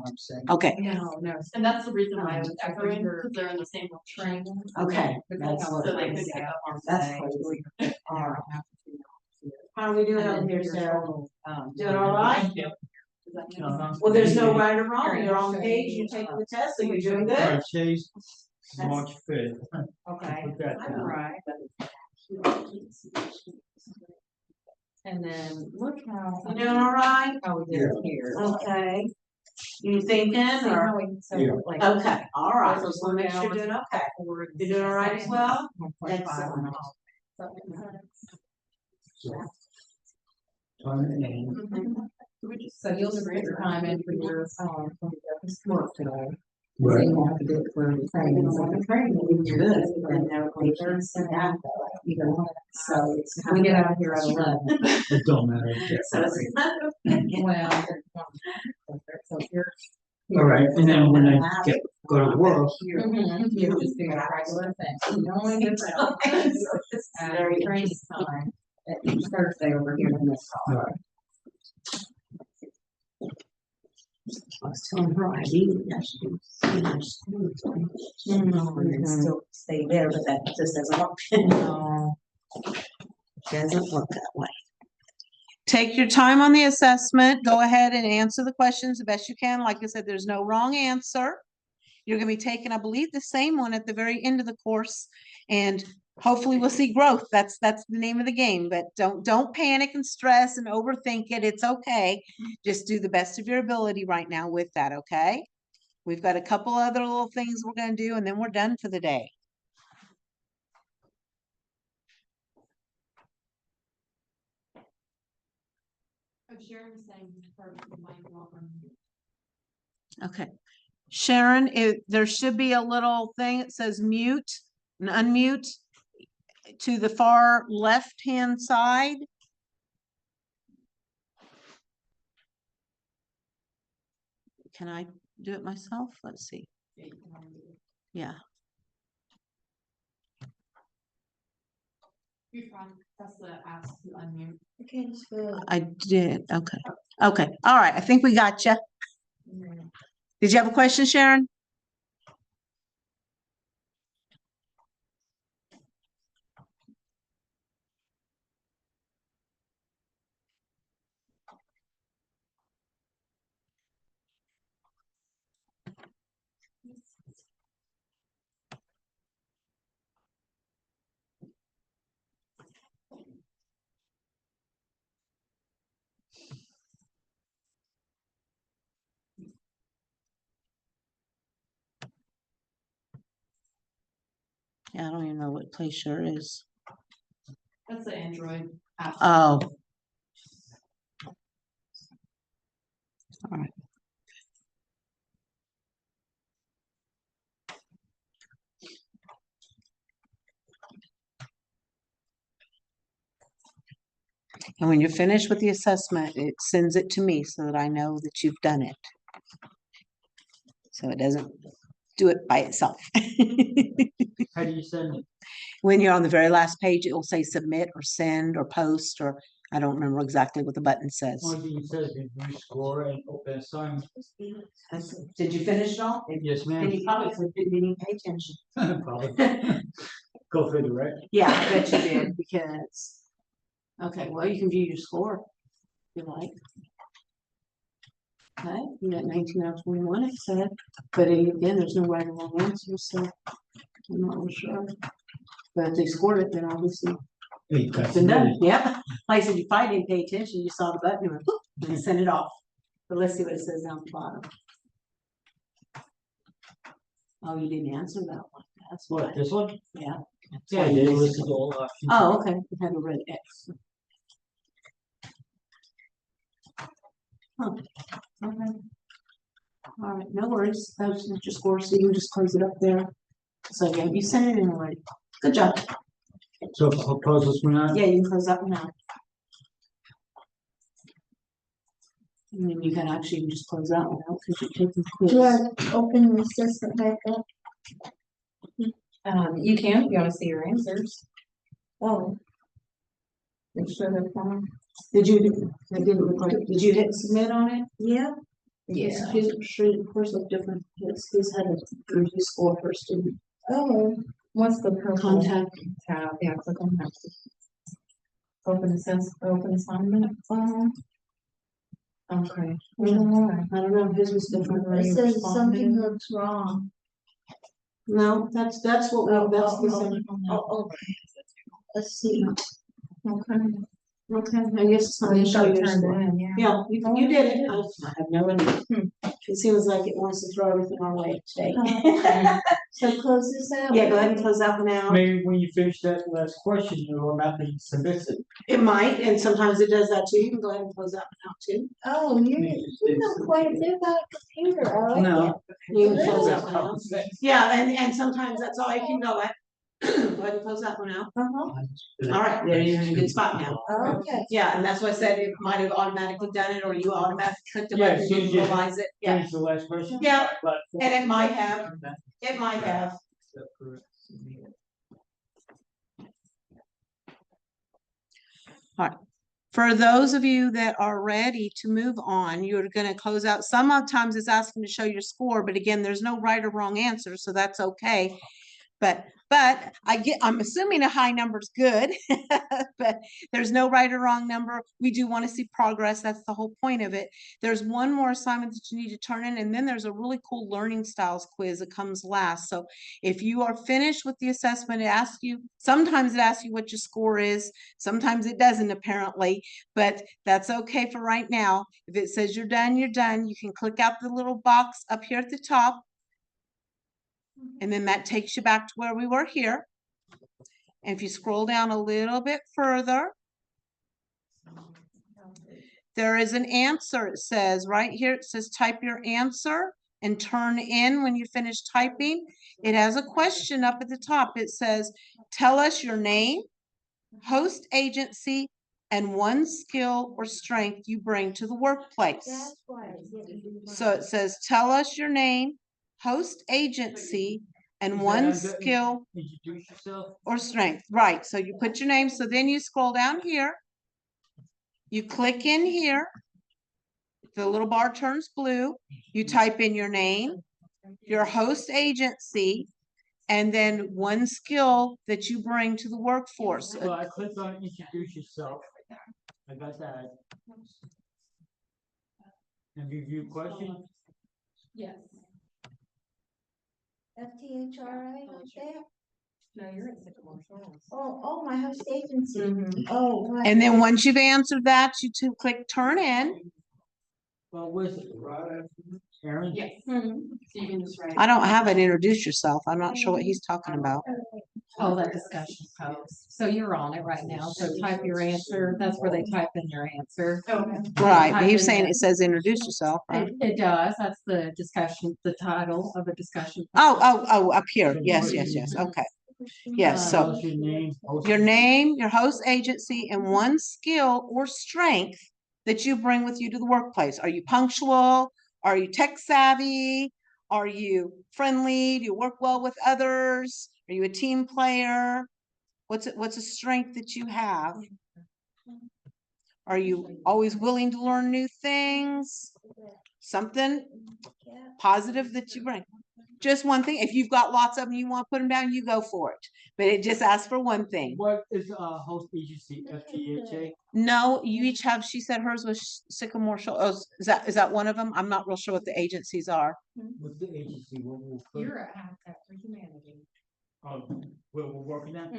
Okay. No, and that's the reason why I was echoing, because they're in the same train. Okay. So they could pick up on today. How are we doing over here, Sarah? Doing all right? Well, there's no right or wrong. You're on the page, you're taking the test, so you're doing good. March 5th. Okay. I'm right. And then look how. You doing all right? How we did here. Okay. You thinking or? Okay, all right. Just want to make sure you're doing okay. You're doing all right as well? Excellent. So you'll just put your time in for your, work today. So you won't have to do it for the training. So the training will be good. And they're going to send out, so it's, we get out of here at 11. It don't matter. So it's. Well. So you're. All right, and then when I go to work. You just do your regular thing. The only difference is very training time at each Thursday over here in this call. I was telling her I needed that and still stay there, but that just doesn't work. No. Doesn't work that way. Take your time on the assessment. Go ahead and answer the questions the best you can. Like I said, there's no wrong answer. You're going to be taking, I believe, the same one at the very end of the course, and hopefully we'll see growth. That's the name of the game. But don't panic and stress and overthink it. It's okay. Just do the best of your ability right now with that. Okay. We've got a couple other little things we're going to do, and then we're done for the day. Okay. Sharon, there should be a little thing that says mute and unmute to the far left-hand side. Can I do it myself? Let's see. Yeah. That's the ask to unmute. Okay, I did. Okay. Okay. All right. I think we got you. Did you have a question, Sharon? Yeah, I don't even know what PlayShare is. That's the Android app. Oh. All right. And when you're finished with the assessment, it sends it to me so that I know that you've done it. So it doesn't do it by itself. How do you send it? When you're on the very last page, it will say submit or send or post, or I don't remember exactly what the button says. Only thing it says is you score and open sign. Did you finish it all? Yes, And ma'am. you probably didn't even pay attention. Probably. Go figure, right? Yeah, I bet you did, because, okay, well, you can view your score if you like. Okay, you got 19 out of 21, it said, but again, there's no right or wrong answer, so I'm not really sure. But if they scored it, then obviously It's been done, yep. Like I said, you probably didn't pay attention, you saw the button, and went, "Boop," and it sent it off. But let's see what it says down the bottom. Oh, you didn't answer that one, that's What, why. this one? Yeah. Yeah, I did, listen to all options. Oh, okay, you had a red X. Huh. Okay. All right, no worries, that's your score, so you can just close it up there. So, yeah, you sent it in already. Good job. So I'll close this one out? Yeah, you can close that one out. And then you can actually just close that one out because you're taking quiz. Do I open the system back up? You can, if you wanna see your answers. Oh, Make sure they're fine. Did you, I didn't look like, did you hit submit on it? yeah. His should, of course, look different. His had a review score per student. Oh, What's the purple Contact. tab? Yeah, click on that. Open assignment. Okay. I don't know, his was different. it says something looks wrong. No, that's what, that's the same. Oh, let's see. Okay. Okay, I guess it's not You gonna show got your turned score. in, yeah. Yeah, you did it. I have no idea. It seems like it wants to throw everything our way today. So close this out. Yeah, go ahead and close that one out. Maybe when you finish that last question, you will not be submitted. It might, and sometimes it does that too. You can go ahead and close that one out too. Oh, you know quite a bit about a computer, I like No. You can close that Really? one out. Yeah, and sometimes that's all you can go at. Go ahead and close that one out. it. Uh-huh, All right, there you're in a good spot now. okay. Yeah, and that's why I said it might have automatically done it, or you automatically clicked the Yeah, button and as soon as didn't you realize it. Yeah, Finish the last question? Yeah, But- and it might have, it might have. For those of you that are ready to move on, you're gonna close out. Sometimes it's asking to show your score, but again, there's no right or wrong answer, so that's okay. But I'm assuming a high number is good, but there's no right or wrong number. We do want to see progress. That's the whole point of it. There's one more assignment that you need to turn in, and then there's a really cool learning styles quiz that comes last. So if you are finished with the assessment, it asks you, sometimes it asks you what your score is. Sometimes it doesn't, apparently, but that's okay for right now. If it says you're done, you're done. You can click out the little box up here at the top. And then that takes you back to where we were here. And if you scroll down a little bit further, there is an answer. It says right here, it says type your answer and turn in when you finish typing. It has a question up at the top. It says, tell us your name, host agency, and one skill or strength you bring to the workplace. That's why I didn't do mine. So it says, tell us your name, host agency, and one skill Introduce yourself. or strength. Right. So you put your name. So then you scroll down here. You click in here. The little bar turns blue. You type in your name, your host agency, and then one skill that you bring to the workforce. Well, I clicked on introduce yourself. I got that. And review question? Yes. FTHRI, like that? No, you're at Sycamore Shores. Oh, my host agency. Mhm. Oh, right. And then once you've answered that, you two click turn in. Well, where's it? Aaron? Yes. So you can just write. I don't have it introduce yourself. I'm not sure what he's talking about. Oh, that discussion post. So you're on it right now. So type your answer. That's where they type in their answer. Okay. Right. But he's saying it says introduce yourself. Right? It does. That's the discussion, the title of a discussion. Oh, up here. Yes. Okay. Yes. So What's your name? your name, your host agency, and one skill or strength that you bring with you to the workplace. Are you punctual? Are you tech savvy? Are you friendly? Do you work well with others? Are you a team player? What's a strength that you have? Are you always willing to learn new things? Something positive that you bring. Just one thing. If you've got lots of them, you want to put them down, you go for it. But it just asks for one thing. What is host agency, FTHA? No, you each have, she said hers was Sycamore Shores. Oh, is that one of them? I'm not real sure what the agencies are. What's the agency? What will put? You're at Habitat for Humanity. Where we're working at?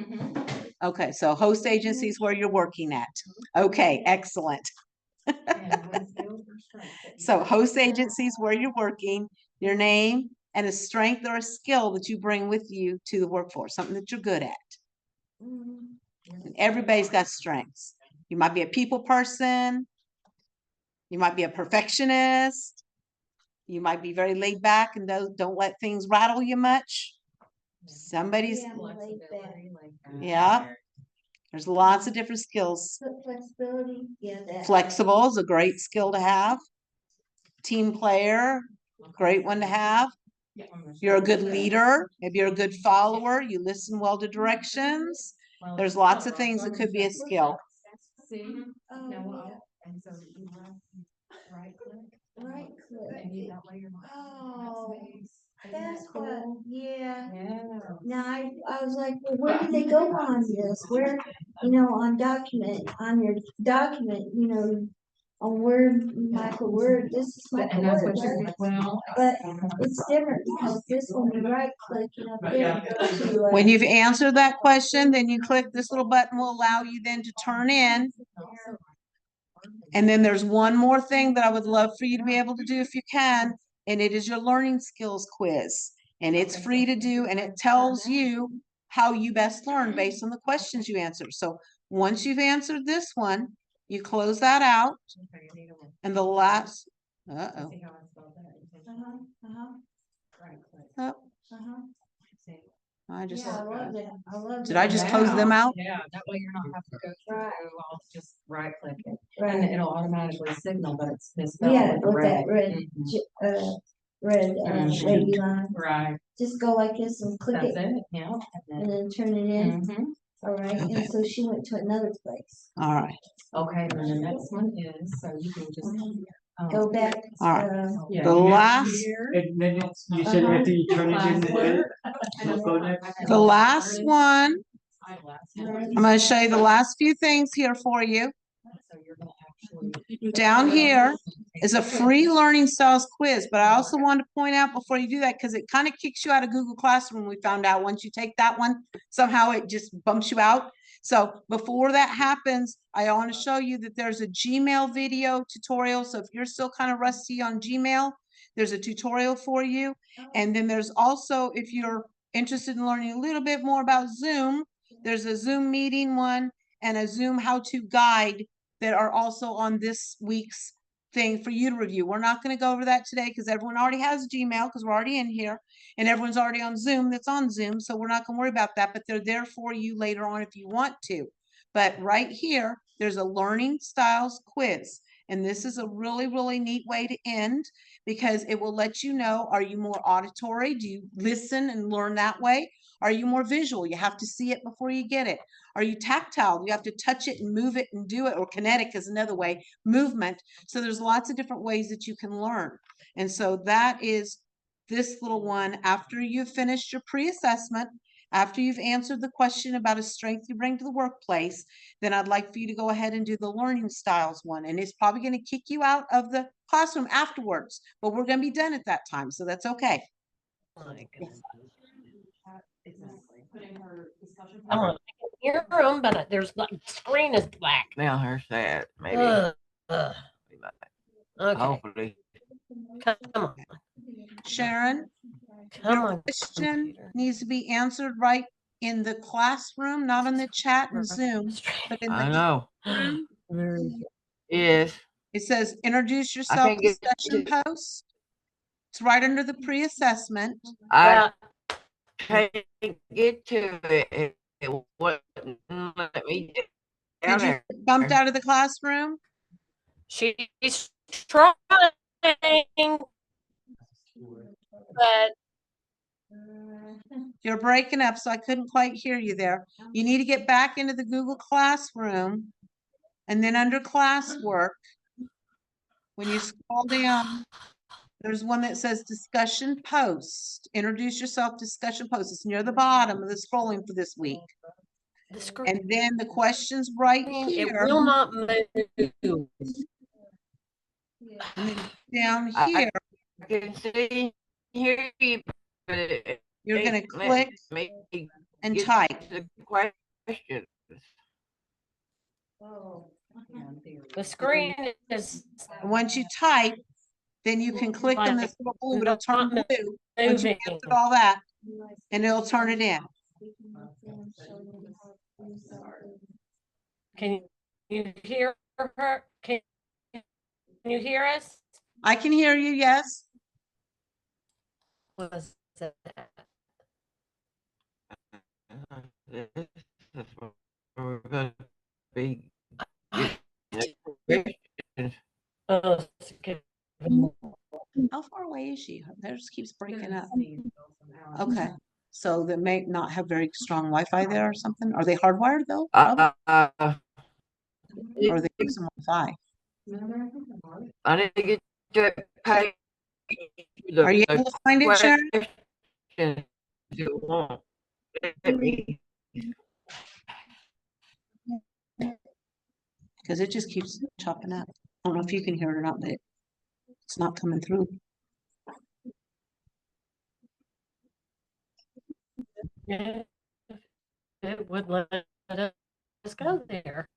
Okay, so host agencies where you're working at. Okay, excellent. So host agencies where you're working, your name, and a strength or a skill that you bring with you to the workforce, something that you're good at. And everybody's got strengths. You might be a people person. You might be a perfectionist. You might be very laid back and don't let things rattle you much. Somebody's, yeah. There's lots of different skills. Flexibility, yeah, that. Flexible is a great skill to have. Team player, great one to have. You're a good leader. Maybe you're a good follower. You listen well to directions. There's lots of things that could be a skill. Right click. Oh, that's what, yeah. Now, I was like, well, where do they go on this? Where, on document, on your document, on Word, Michael Word, this is Michael Word, right? But it's different because this one, you right click, there you go to, When you've answered that question, then you click this little button will allow you then to turn in. And then there's one more thing that I would love for you to be able to do if you can, and it is your learning skills quiz. And it's free to do, and it tells you how you best learn based on the questions you answer. So once you've answered this one, you close that out. And the last, oh. I just, yeah, I love that. I love did I just close them out? Yeah, that way you're not having to go through, I'll just right click it, and it'll automatically signal that it's misspelled. Yeah, with with that red, red, Mhm. wavy line. Right, Just go like this and click that's it, it, yeah. and then turn it in. Mhm. All right, Okay. and so she went to another place. All right. Okay, and then the next one is, so you can just. Go back. All right. Yeah, The last, And then you said after you turn it in, what go next? the last one, I'm going to show you the last few things here for you. So you're gonna actually. Down here is a free learning styles quiz, but I also want to point out before you do that, because it kind of kicks you out of Google Classroom. We found out once you take that one, somehow it just bumps you out. So before that happens, I want to show you that there's a Gmail video tutorial. So if you're still kind of rusty on Gmail, there's a tutorial for you. And then there's also, if you're interested in learning a little bit more about Zoom, there's a Zoom meeting one and a Zoom how-to guide that are also on this week's thing for you to review. We're not going to go over that today because everyone already has Gmail because we're already in here, and everyone's already on Zoom that's on Zoom. So we're not going to worry about that, but they're there for you later on if you want to. But right here, there's a learning styles quiz. And this is a really, really neat way to end because it will let you know, are you more auditory? Do you listen and learn that way? Are you more visual? You have to see it before you get it. Are you tactile? You have to touch it and move it and do it, or kinetic is another way, movement. So there's lots of different ways that you can learn. And so that is this little one. After you've finished your pre-assessment, after you've answered the question about a strength you bring to the workplace, then I'd like for you to go ahead and do the learning styles one. And it's probably going to kick you out of the classroom afterwards, but we're going to be done at that time. So that's okay. Hear them, but there's like screen is black. Now here's that, maybe. Okay. Hopefully. Come on. Sharon, Come your on. question computer. needs to be answered right in the classroom, not on the chat and Zoom, but in I the know. room. Yes. It says introduce I yourself can't get discussion to, post. It's right under the pre-assessment. I can't get to it. It wouldn't let me get down Did you there. get bumped out of the classroom? She's trying, but You're breaking up, so I couldn't quite hear you there. You need to get back into the Google Classroom, and then under classwork, when you scroll down, there's one that says discussion post. Introduce yourself, discussion post. It's near the bottom of the scrolling for this week. the screen, And then the questions right it here. will not move. And then down I here, can see, hear you, but You're gonna Let click me and get type. the question. The screen is And once you type, then you can click in this little blue, it'll turn not blue. Once you moving. answered all that, and it'll turn it in. Can you hear her? Can you hear us? I can hear you, yes. Was that? This is where we're gonna be. getting the questions. Oh, okay. How far away is she? Theirs keeps breaking up. Okay, so they may not have very strong Wi-Fi there or something. Are they hardwired though? Probably. Or are they using Wi-Fi? I need to get your page. Are you able to find it, Sharon? Questions you want. Let me- Because it just keeps chopping up. I don't know if you can hear it or not, but it's not coming through. Yeah, it would let us go there.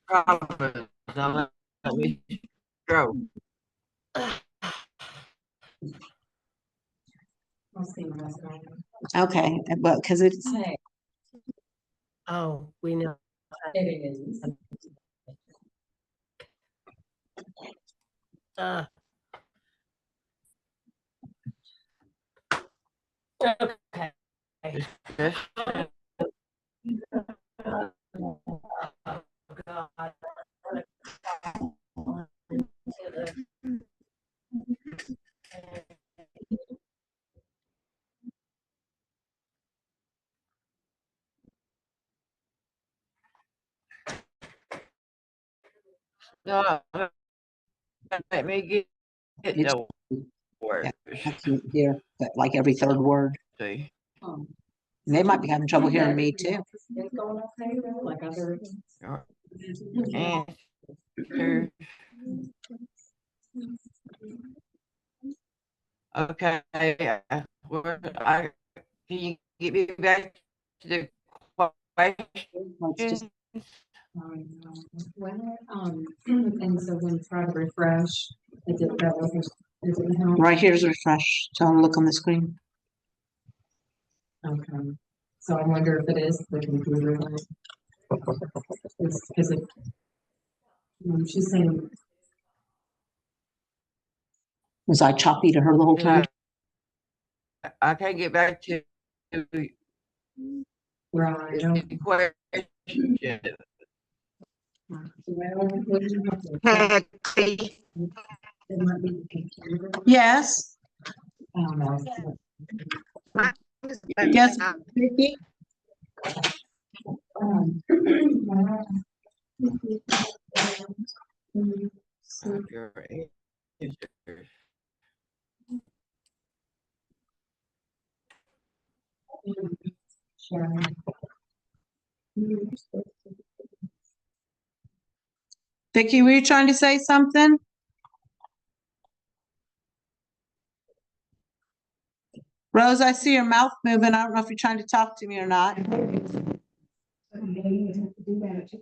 Probably. Don't let me go. Okay, but because it's Oh, we know. It is. Okay. Yes. No, let me get It's- the words. I can't hear, but like every third word. See. They might be having trouble hearing me too. It's going okay though, like other. Answers. Okay, where can you get me back to the question? And so when you try to refresh, is it better? Is it help? Right here's refresh. Tell them to look on the screen. Okay, so I wonder if it is the computer. Is it? She's saying. Was I choppy to her the whole time? I can't get back to Right. the question. Yes. Yes, Vicky? Your answers. Vicky, were you trying to say something? Rose, I see your mouth moving. I don't know if you're trying to talk to me or not.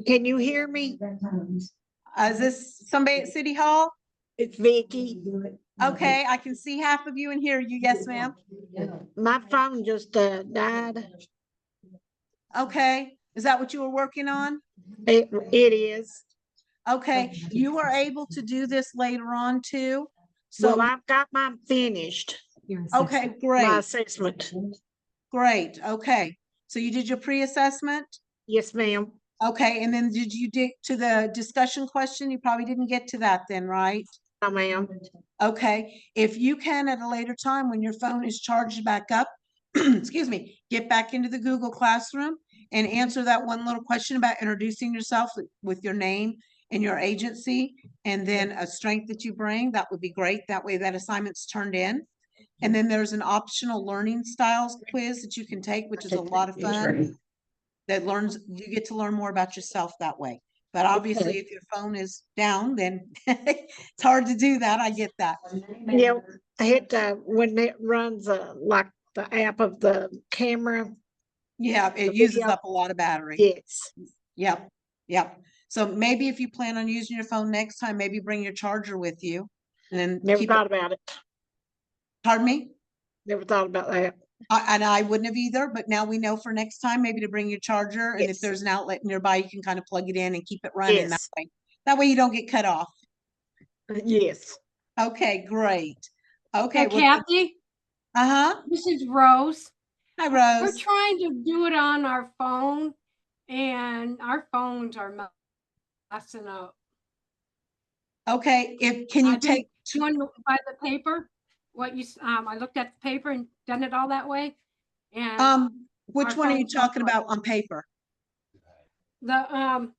Can you hear me? Is this somebody at City Hall? It's Vicky. Okay, I can see half of you and hear you. Yes, ma'am. My phone just died. Okay, is that what you were working on? It is. Okay, you are able to do this later on too. Well, So, I've got mine finished. okay, My great, assessment. great. Okay, so you did your pre-assessment? Yes, ma'am. Okay, and then did you dig to the discussion question? You probably didn't get to that then, right? No, ma'am. Okay, if you can at a later time when your phone is charged back up, excuse me, get back into the Google Classroom and answer that one little question about introducing yourself with your name and your agency and then a strength that you bring, that would be great. That way that assignment's turned in. And then there's an optional learning styles quiz that you can take, which is a lot of fun. That you get to learn more about yourself that way. But obviously, Okay. if your phone is down, then it's hard to do that. I get that. Yeah, hit, when it runs, like the app of the camera. Yeah, it The uses video. up a lot of battery. Yes. Yep, yep. So maybe if you plan on using your phone next time, maybe bring your charger with you and then Never keep thought it. about it. Pardon me? Never thought about that. And I wouldn't have either, but now we know for next time, maybe to bring your charger. And if Yes. there's an outlet nearby, you can kind of plug it in and keep it running that Yes. way. That way you don't get cut off. Yes. Okay, great. Okay, Hey, well, Kathy, uh-huh. this is Rose. Hi, We're Rose. trying to do it on our phone and our phones are messing up. Okay, can you I've been take, doing by the paper, I looked at the paper and done it all that way. And which our one are you phones don't talking work. about on paper? The,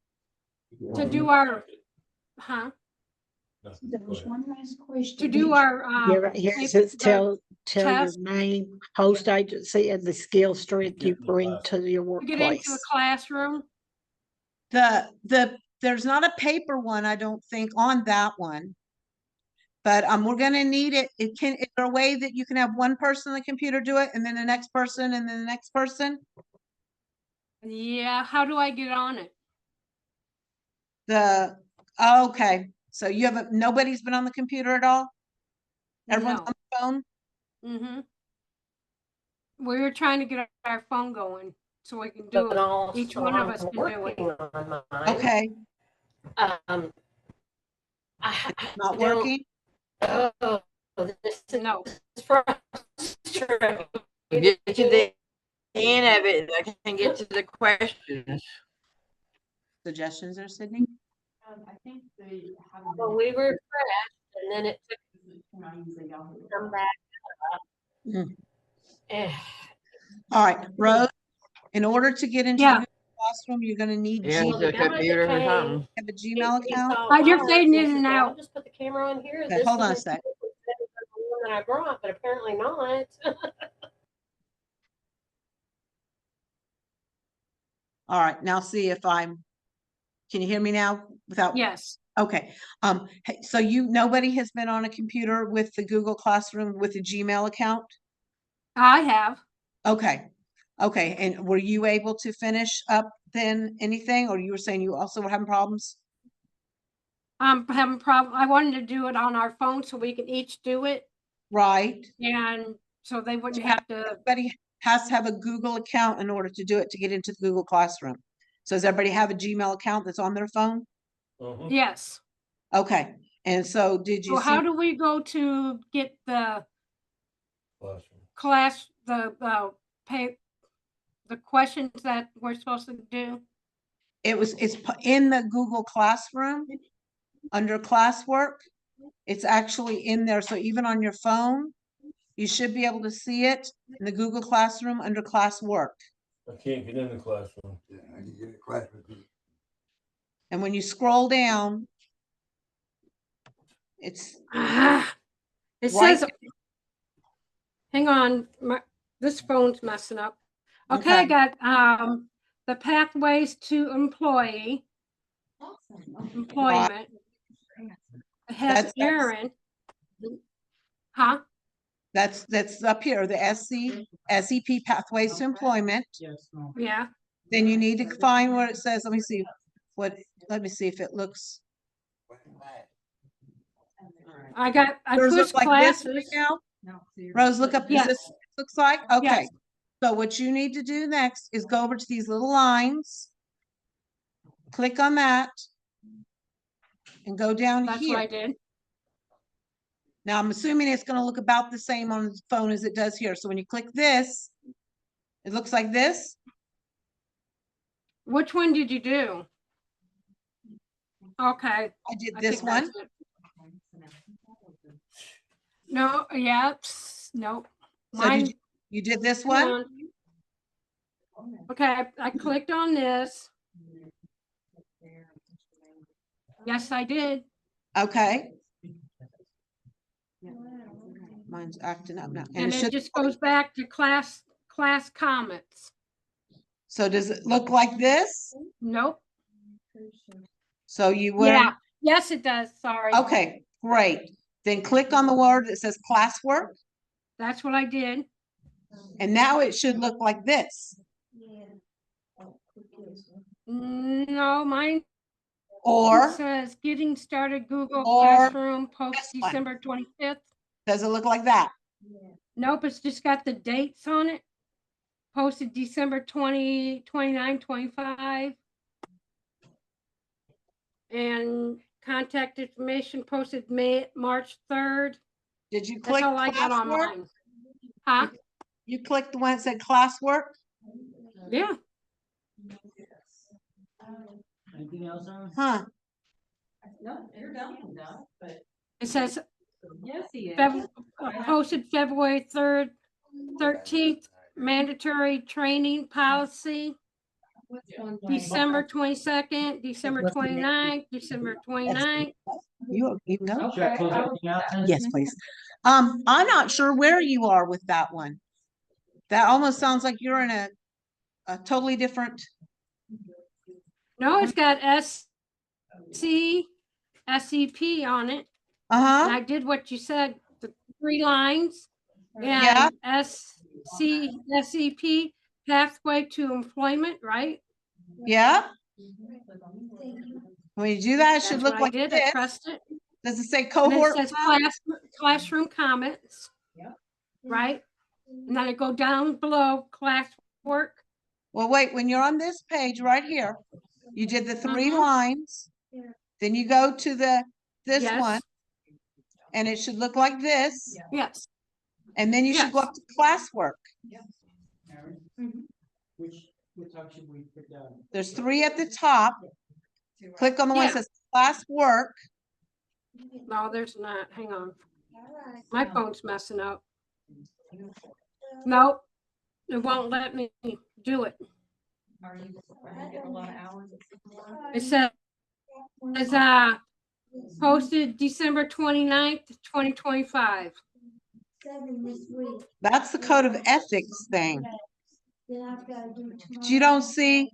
to do our, There's one last question. to do our, Yeah, right here it paper- says the tell your test. name, host agency, and the skill strength you bring to your to get into a workplace. classroom. There's not a paper one, I don't think, on that one. But we're gonna need it. Is there a way that you can have one person on the computer do it and then the next person and then the next person? Yeah, how do I get on it? Okay, so nobody's been on the computer at all? Everyone's No. on the phone? Mm-hmm. We were trying to get our phone going so we can do it. Each one of us can do it. Okay, not working? Oh, this is No. frustrating. Get to the end of it, I can get to the questions. Suggestions there, Sydney? I think Well, we were crashed and then it took come back. Mm. Eh, All right, Rose, in order to get into the Yeah. Google Classroom, you're gonna need Yeah, Gmail. the computer or something. Have a Gmail account? I just fading in and out. I'll just put the camera on here. Okay, hold on a sec. The one that I brought, but apparently not. All right, now see if can you hear me now without? Yes. Okay, hey, so nobody has been on a computer with the Google Classroom with a Gmail account? I have. Okay, okay, and were you able to finish up then anything, or you were saying you also were having problems? I'm having problem. I wanted to do it on our phone so we can each do it. Right. And so they wouldn't have to. Everybody has to have a Google account in order to do it, to get into the Google Classroom. So does everybody have a Gmail account that's on their phone? Yes. Okay, and so did you So see? how do we go to get the class, pay, the questions that we're supposed to do? It's in the Google Classroom under classwork. It's actually in there. So even on your phone, you should be able to see it in the Google Classroom under classwork. I can't get in the classroom. Yeah, I can get in the classroom. And when you scroll down, it's It right says, hang on, this phone's messing up. Okay, I got the pathways to employment. It has Aaron. Huh? That's up here, the SCSEP Pathways to Employment. Yeah. Then you need to find where it says, let me see if it looks. I Yours pushed look like this classes. right now? Rose, look up, Yes. is this looks like? Okay. Yes. So what you need to do next is go over to these little lines. Click on that. And go down That's here. what I did. Now I'm assuming it's gonna look about the same on the phone as it does here. So when you click this, it looks like this. Which one did you do? Okay. I did this one. No, yeah, nope. So you did this one? Okay, I clicked on this. Yes, I did. Okay. Mine's acting up now. And it just goes back to class comments. So does it look like this? Nope. So you were. Yeah. Yes, it does. Sorry. Okay, great. Then click on the word that says classwork, That's what I did. and now it should look like this. No, mine Or, says getting started Google or Classroom post this one. December 25th. Does it look like that? Nope, it's just got the dates on it. Posted December 20, 29, 25. And contact information posted March 3rd. Did you That's click all I got on classwork? mine. Huh? You clicked the one that said classwork? Yeah. Anything else on? Huh? No, you're done, but It says yes, he is. posted February 3rd, 13th, mandatory training policy. December 22nd, December 29th, December 29th. You can go. Should I close everything out then? Yes, please. I'm not sure where you are with that one. That almost sounds like you're in a totally different. No, it's got SCSEP on it. And Uh-huh. I did what you said, the 3 lines. Yeah. And SCSEP pathway to employment, right? Yeah. When you do that, it should That's look what like I did. this. I pressed it. Does it say And it cohort? says classroom comments. Right? And then I go down below classwork. Well, wait, when you're on this page right here, you did the 3 lines. Then you go to this Yes. one, and it should look like this. Yes. And then you should go Yes. up to classwork. Which option we put down? There's 3 at the top. Click on the one that Yeah. says classwork. No, there's not. Hang on. My phone's messing up. Nope. It won't let me do it. Are you getting a lot of hours? It says posted December 29th, 2025. 7 this week. That's the code of ethics thing. Then I've got to do tomorrow. You don't see,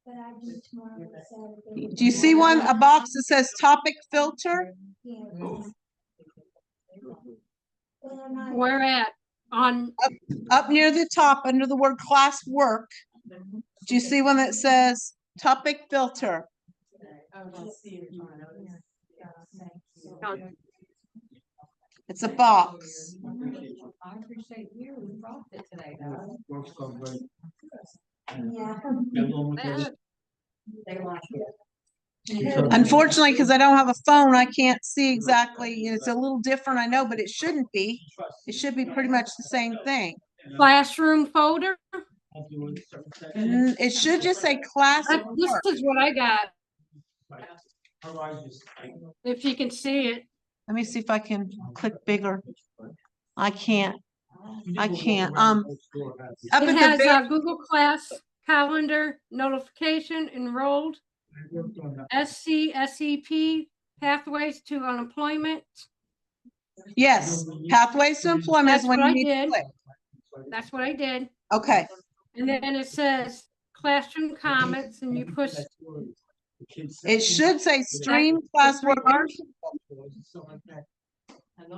But I do tomorrow at Saturday. do you see a box that says topic filter? Yeah. Well, I'm not- Where at? On Up near the top under the word classwork. Do you see one that says topic filter? It's a box. I appreciate you. We brought it today, though. Yeah. They like it. Unfortunately, because I don't have a phone, I can't see exactly. It's a little different, I know, but it shouldn't be. It should be pretty much the same thing. classroom folder. It should just say class. This is what I got. If you can see it. Let me see if I can click bigger. I can't. Up It at the has very, Google Class calendar notification enrolled. SCSEP pathways to unemployment. yes, pathways to employment is That's when what you I need to did. click. That's what I did. Okay, And then it says classroom comments and you push. it should say stream classwork.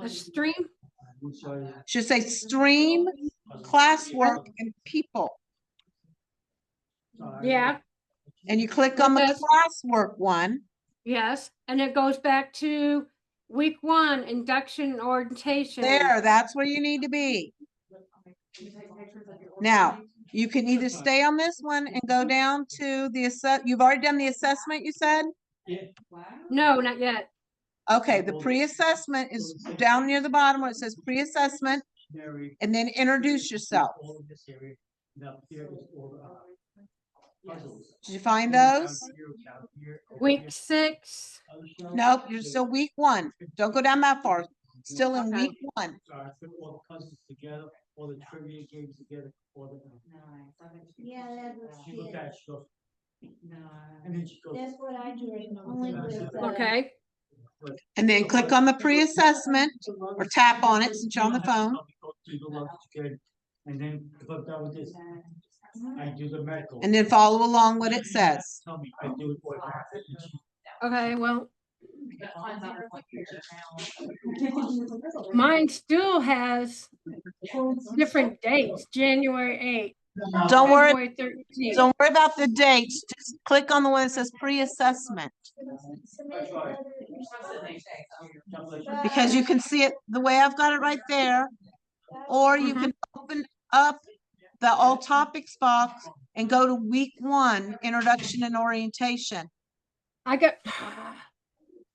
A stream. Should say stream classwork and people. Yeah. And you click on the Yes. classwork one. Yes. And it goes back to week 1 induction and orientation. There, that's where you need to be. Now, you can either stay on this one and go down to the you've already done the assessment, you said? No, not yet. Okay, the pre-assessment is down near the bottom where it says pre-assessment, and then introduce yourself. Did you find those? Week 6. Nope, you're still week 1. Don't go down that far. Still in Okay. week 1. All the puzzles together, all the trivia games together, all the. Yeah, that was She looked good. at it, she goes, and then she goes. That's what I did. Only with, Okay. And then click on the pre-assessment or tap on it since you're on the phone. And then if I'm done with this, I do the medical. And then follow along what it says. Tell me, I do it automatically. Okay. Well, Mine still has different dates, January 8th. Don't worry, February 13th. don't worry about the dates. Just click on the one that says pre-assessment. Because you can see it the way I've got it right there. Or you can open up the all topics box and go to week 1, introduction and orientation. I got,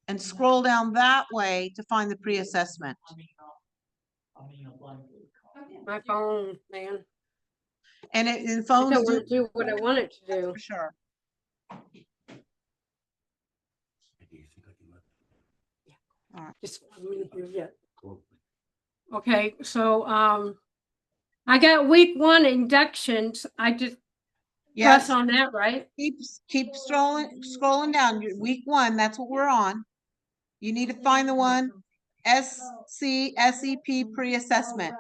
And scroll down that way to find the pre-assessment. my phone, man. And the I phones don't do want to do what I want it to do. for sure. Just 1 minute here yet. Okay, so I got week 1 inductions. I just Yes. press on that, right? Keep scrolling down. Week 1, that's what we're on. You need to find the one SCSEP pre-assessment.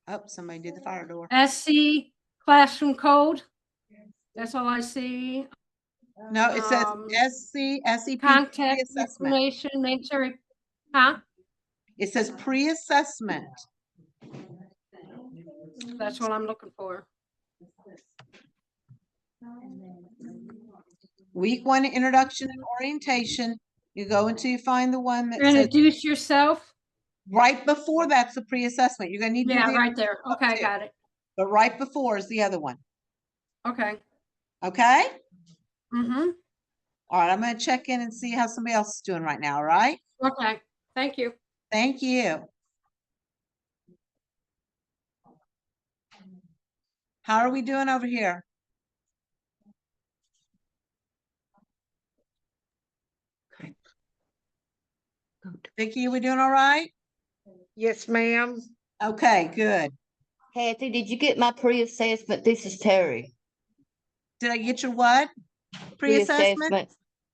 Oh, somebody did the fire door. SC classroom code. That's all I see. No, it says SCSEP Contact pre-assessment. information, make sure it, huh? It says pre-assessment. That's what I'm looking for. Week 1 introduction and orientation. You go until you find the one that says Introduce yourself. right before that's the pre-assessment. You're gonna need to do Yeah, the right there. Okay, I got it. but right before is the other one. Okay. Okay? Mm-hmm. All right, I'm gonna check in and see how somebody else is doing right now, all right? Okay. Thank you. Thank you. How are we doing over here? Vicki, we doing all right? Yes, ma'am. Okay, good. Kathy, did you get my pre-assessment? This is Terry. Did I get your what? Pre-assessment?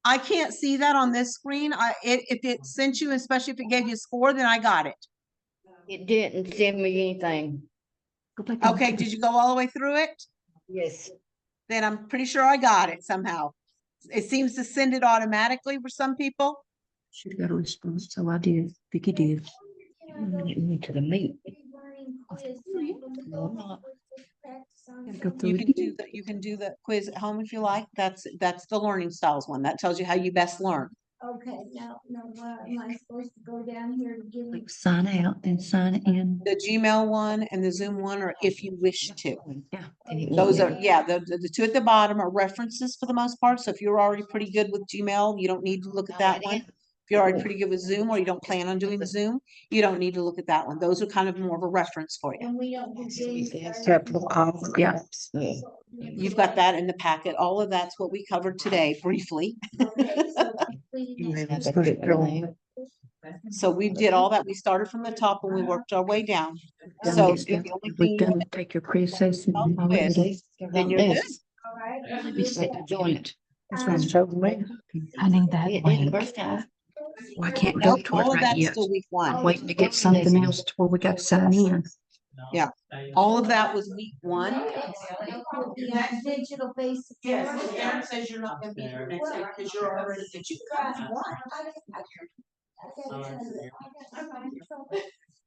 I can't see that on this screen. If it sent you, especially if it gave you a score, then I got it. It didn't send me anything. Okay, did you go all the way through it? Yes. Then I'm pretty sure I got it somehow. It seems to send it automatically for some people. Should got a response, so I did. Vicky did. Get me to the meat. No, I'm not. You can do the quiz at home if you like. That's the learning styles one. That tells you how you best learn. Okay, now, am I supposed to go down here to give Like sign out, then sign in. The Gmail one and the Zoom one, or if you wish to. Yeah. Those are, yeah, the two at the bottom are references for the most part. So if you're already pretty good with Gmail, you don't need to look at that one. If you're already pretty good with Zoom or you don't plan on doing Zoom, you don't need to look at that one. Those are kind of more of a reference for you. and we don't do games. Yeah. You've got that in the packet. All of that's what we covered today briefly. So we did all that. We started from the top and we worked our way down. So the only We've thing done take your pre-assessment already. then you're good. Let me sit to join it. That's what I'm showing me. I need that It didn't link. first time. Well, I can't go to it All of right that's yet. still week 1. Waiting to get something else to where we got to sign in. Yeah. All of that was week 1. Yeah, digital basic. Aaron says you're not gonna be here next week because you're already.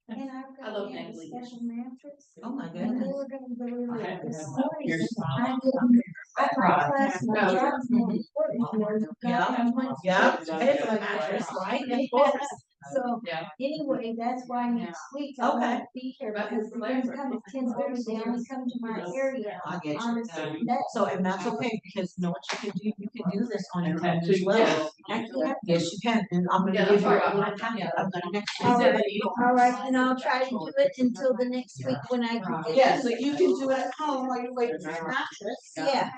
And I've got a special mattress. Oh my And they goodness. were gonna deliver it this morning. Here's I didn't. I thought class my job's more important. Yeah. So anyway, that's why next week I won't be here because they're gonna come at 10:30. They only come to my area I get on you. a certain day. So, and that's okay, because you know what you can do this on your own as well. Yes, you can, and I'm gonna give you a little time, I'm gonna next week. All right, and I'll try to do it until the next week when I can get. Yeah, so you can do it at home while you're waiting for your mattress. Yeah,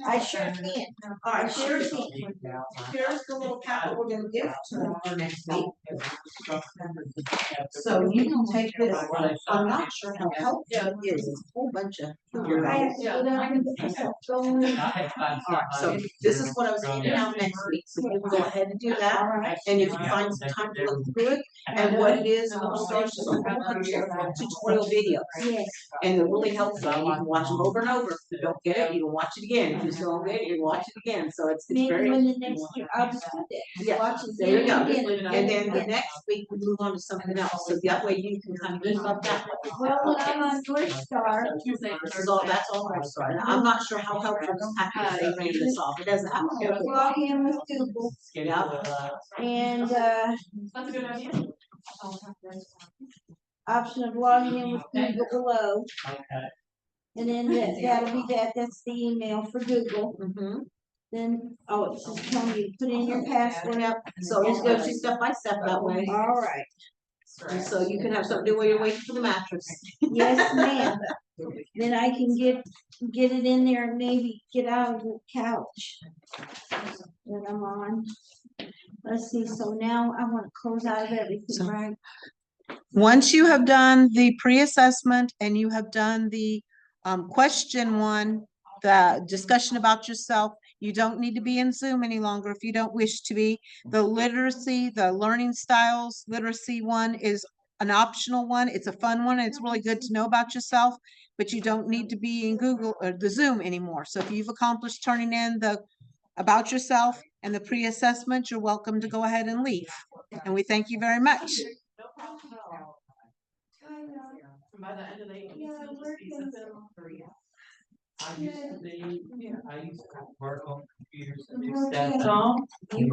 I sure can. All right, here's the little packet we're gonna give to them for next week. So you can take this, I'm not sure how helpful it is, it's a whole bunch of. I have to go down and get myself going. Alright, so this is what I was handing out next week, so you can go ahead and do that, and if you find some time to look through it, and what it is, we'll start some tutorial videos. Yes. And they're really helpful, you can watch them over and over, if you don't get it, you can watch it again, if you still don't get it, you can watch it again, so it's Maybe very. when the next week, I'll just put that. Yeah, Watch it there you go, again, and then the next week we move on to something else, so that way you can kind of keep up that way. Well, when I'm on North Star, That's all North Star, and I'm not sure how helpful this package they ran this off, it doesn't have. to. log in with Google and, That's a good idea. option of logging in with Google below. And then that'll be that's the email for Google. Then, oh, it's just telling you to put in your password. Yep, so it goes you step by step that way. All right. And so you can have something to do while you're waiting for the mattress. Yes, ma'am. Then I can get it in there and maybe get out of the couch that I'm on. Let's see, so now I want to close out of everything, right? Once you have done the pre-assessment and you have done the question one, the discussion about yourself, you don't need to be in Zoom any longer if you don't wish to be. The literacy, the learning styles, literacy one is an optional one. It's a fun one. And it's really good to know about yourself, but you don't need to be in Google or the Zoom anymore. So if you've accomplished turning in the about yourself and the pre-assessment, you're welcome to go ahead and leave. And we thank you very much. By the end of the day, I used to be, I used to work on computers and do Okay. stats. Tom, Okay.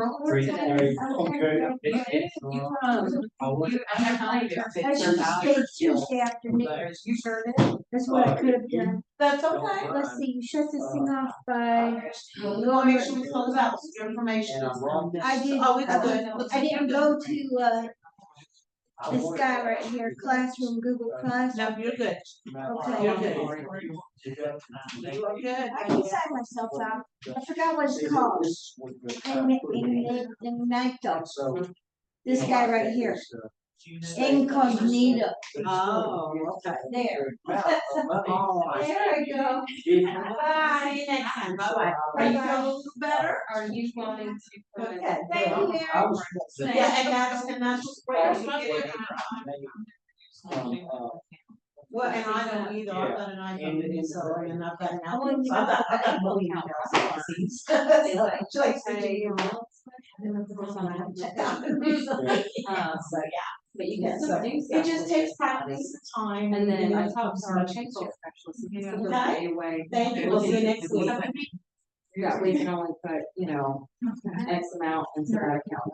I should stay Tuesday afternoon. That's what I could have done. That's okay. Let's see, you shut this thing off by. We want to make sure we close out your information. I did. Oh, it's good. I didn't go to, this guy right here, Classroom, Google Class. No, you're good. Okay. You're good. You are good. I can sign myself out. I forgot what it's called. Incognito. This guy right here. Incognito. Oh, okay. There. Oh, There I go. bye. See you next time. Bye-bye. Are you feeling a little better? are you wanting to? Okay. Thank you, Mary. Yeah, and that's what's great. Well, and I don't either, I've got an iPhone, so, and I've got an Apple, so I've got both policies. So like, so, yeah. But you Yeah, can so still do it stuff. just takes practice and time. And then I it's talked to so our much change easier. specialist. Okay. Thank you, we'll see you next week. Yeah, we can only put, X amount into that account.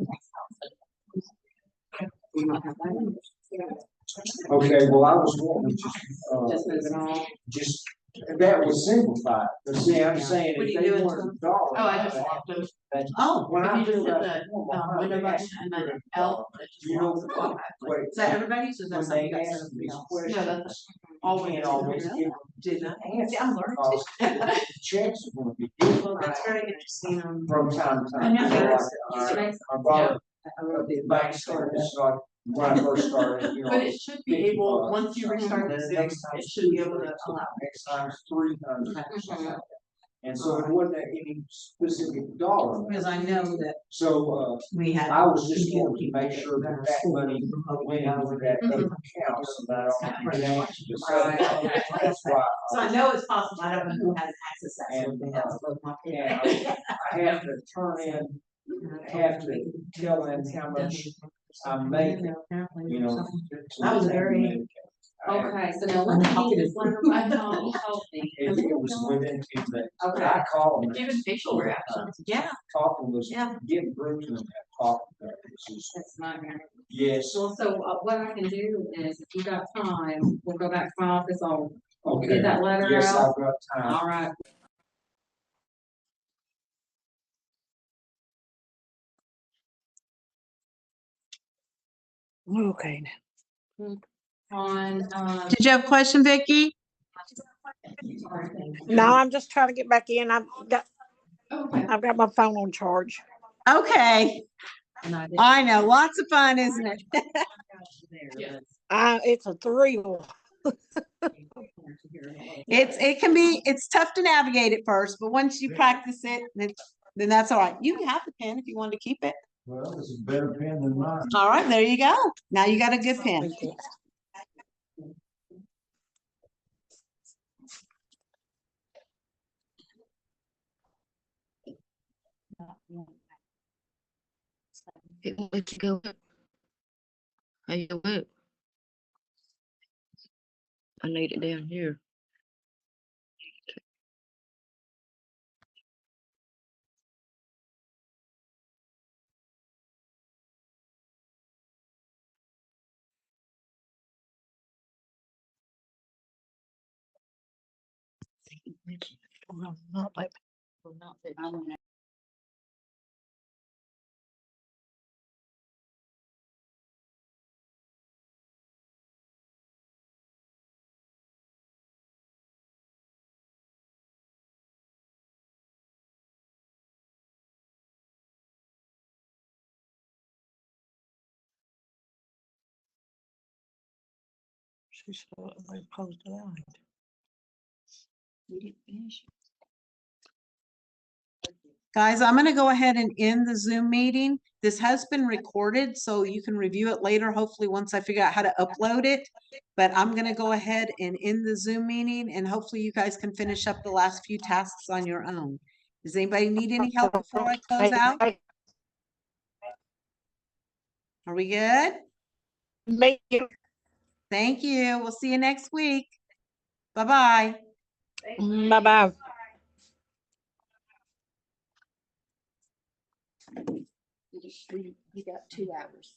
We might have that. Okay, well, I was wanting to Just move it on. just, that was simplified, but see, I'm saying What are if you they doing wanted to a dollar. Oh, I just swapped them. Oh, When I If you do just hit that. the, window button and then L, it just You know, locks it automatically. wait. is that everybody's or is that When something they you guys ask have? these No, questions. that's You always. can't always give Didn't I? See, I'm learning. them checks are gonna be different Well, that's very interesting. from time to I time. know. So, like, I bought the bank statements, like, when I first started, But it should be able, once you restart the then Zoom, next time it should be able to allow. Next time's 300. Mhm. And so it wasn't any specific dollar. Because I know that So, we had. I was just wanting to make sure that that money went over that other account, so that I don't be anxious to say, that's why. So I know it's possible, I don't know who has access to that. And, sort of thing. and I have to turn in, have to tell them how much I'm making, you know. That was very. Okay, so now let me just let everybody know, help me. It was within 2 days. Okay. I called them. Even facial reactions. Yeah. Talking was, Yeah. getting through to them, talking to them, it's just, That's not gonna. yes. Well, so what I can do is, if you got time, we'll go back to my office, I'll Okay. get that letter Yes, out. I've got time. All right. Okay. On, Did you have a question, Vicky? No, I'm just trying to get back in. okay. I've got my phone on charge. Okay. I know, lots of fun, isn't it? It's a thrill. It's tough to navigate at first, but once you practice it, then that's all right. You can have the pen if you want to keep it. Well, it's a better pen than mine. All right, there you go. Now you got a good pen. It won't let you go up. How you go up? I need it down here. Not like, not that. She saw it, they posted out. We didn't finish. Guys, I'm going to go ahead and end the Zoom meeting. This has been recorded, so you can review it later, hopefully once I figure out how to upload it. But I'm going to go ahead and end the Zoom meeting, and hopefully you guys can finish up the last few tasks on your own. Does anybody need any help before I close out? Are we good? Thank you. We'll see you next week. Bye-bye. Bye-bye. You got 2 hours.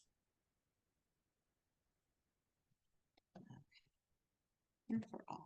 And for all.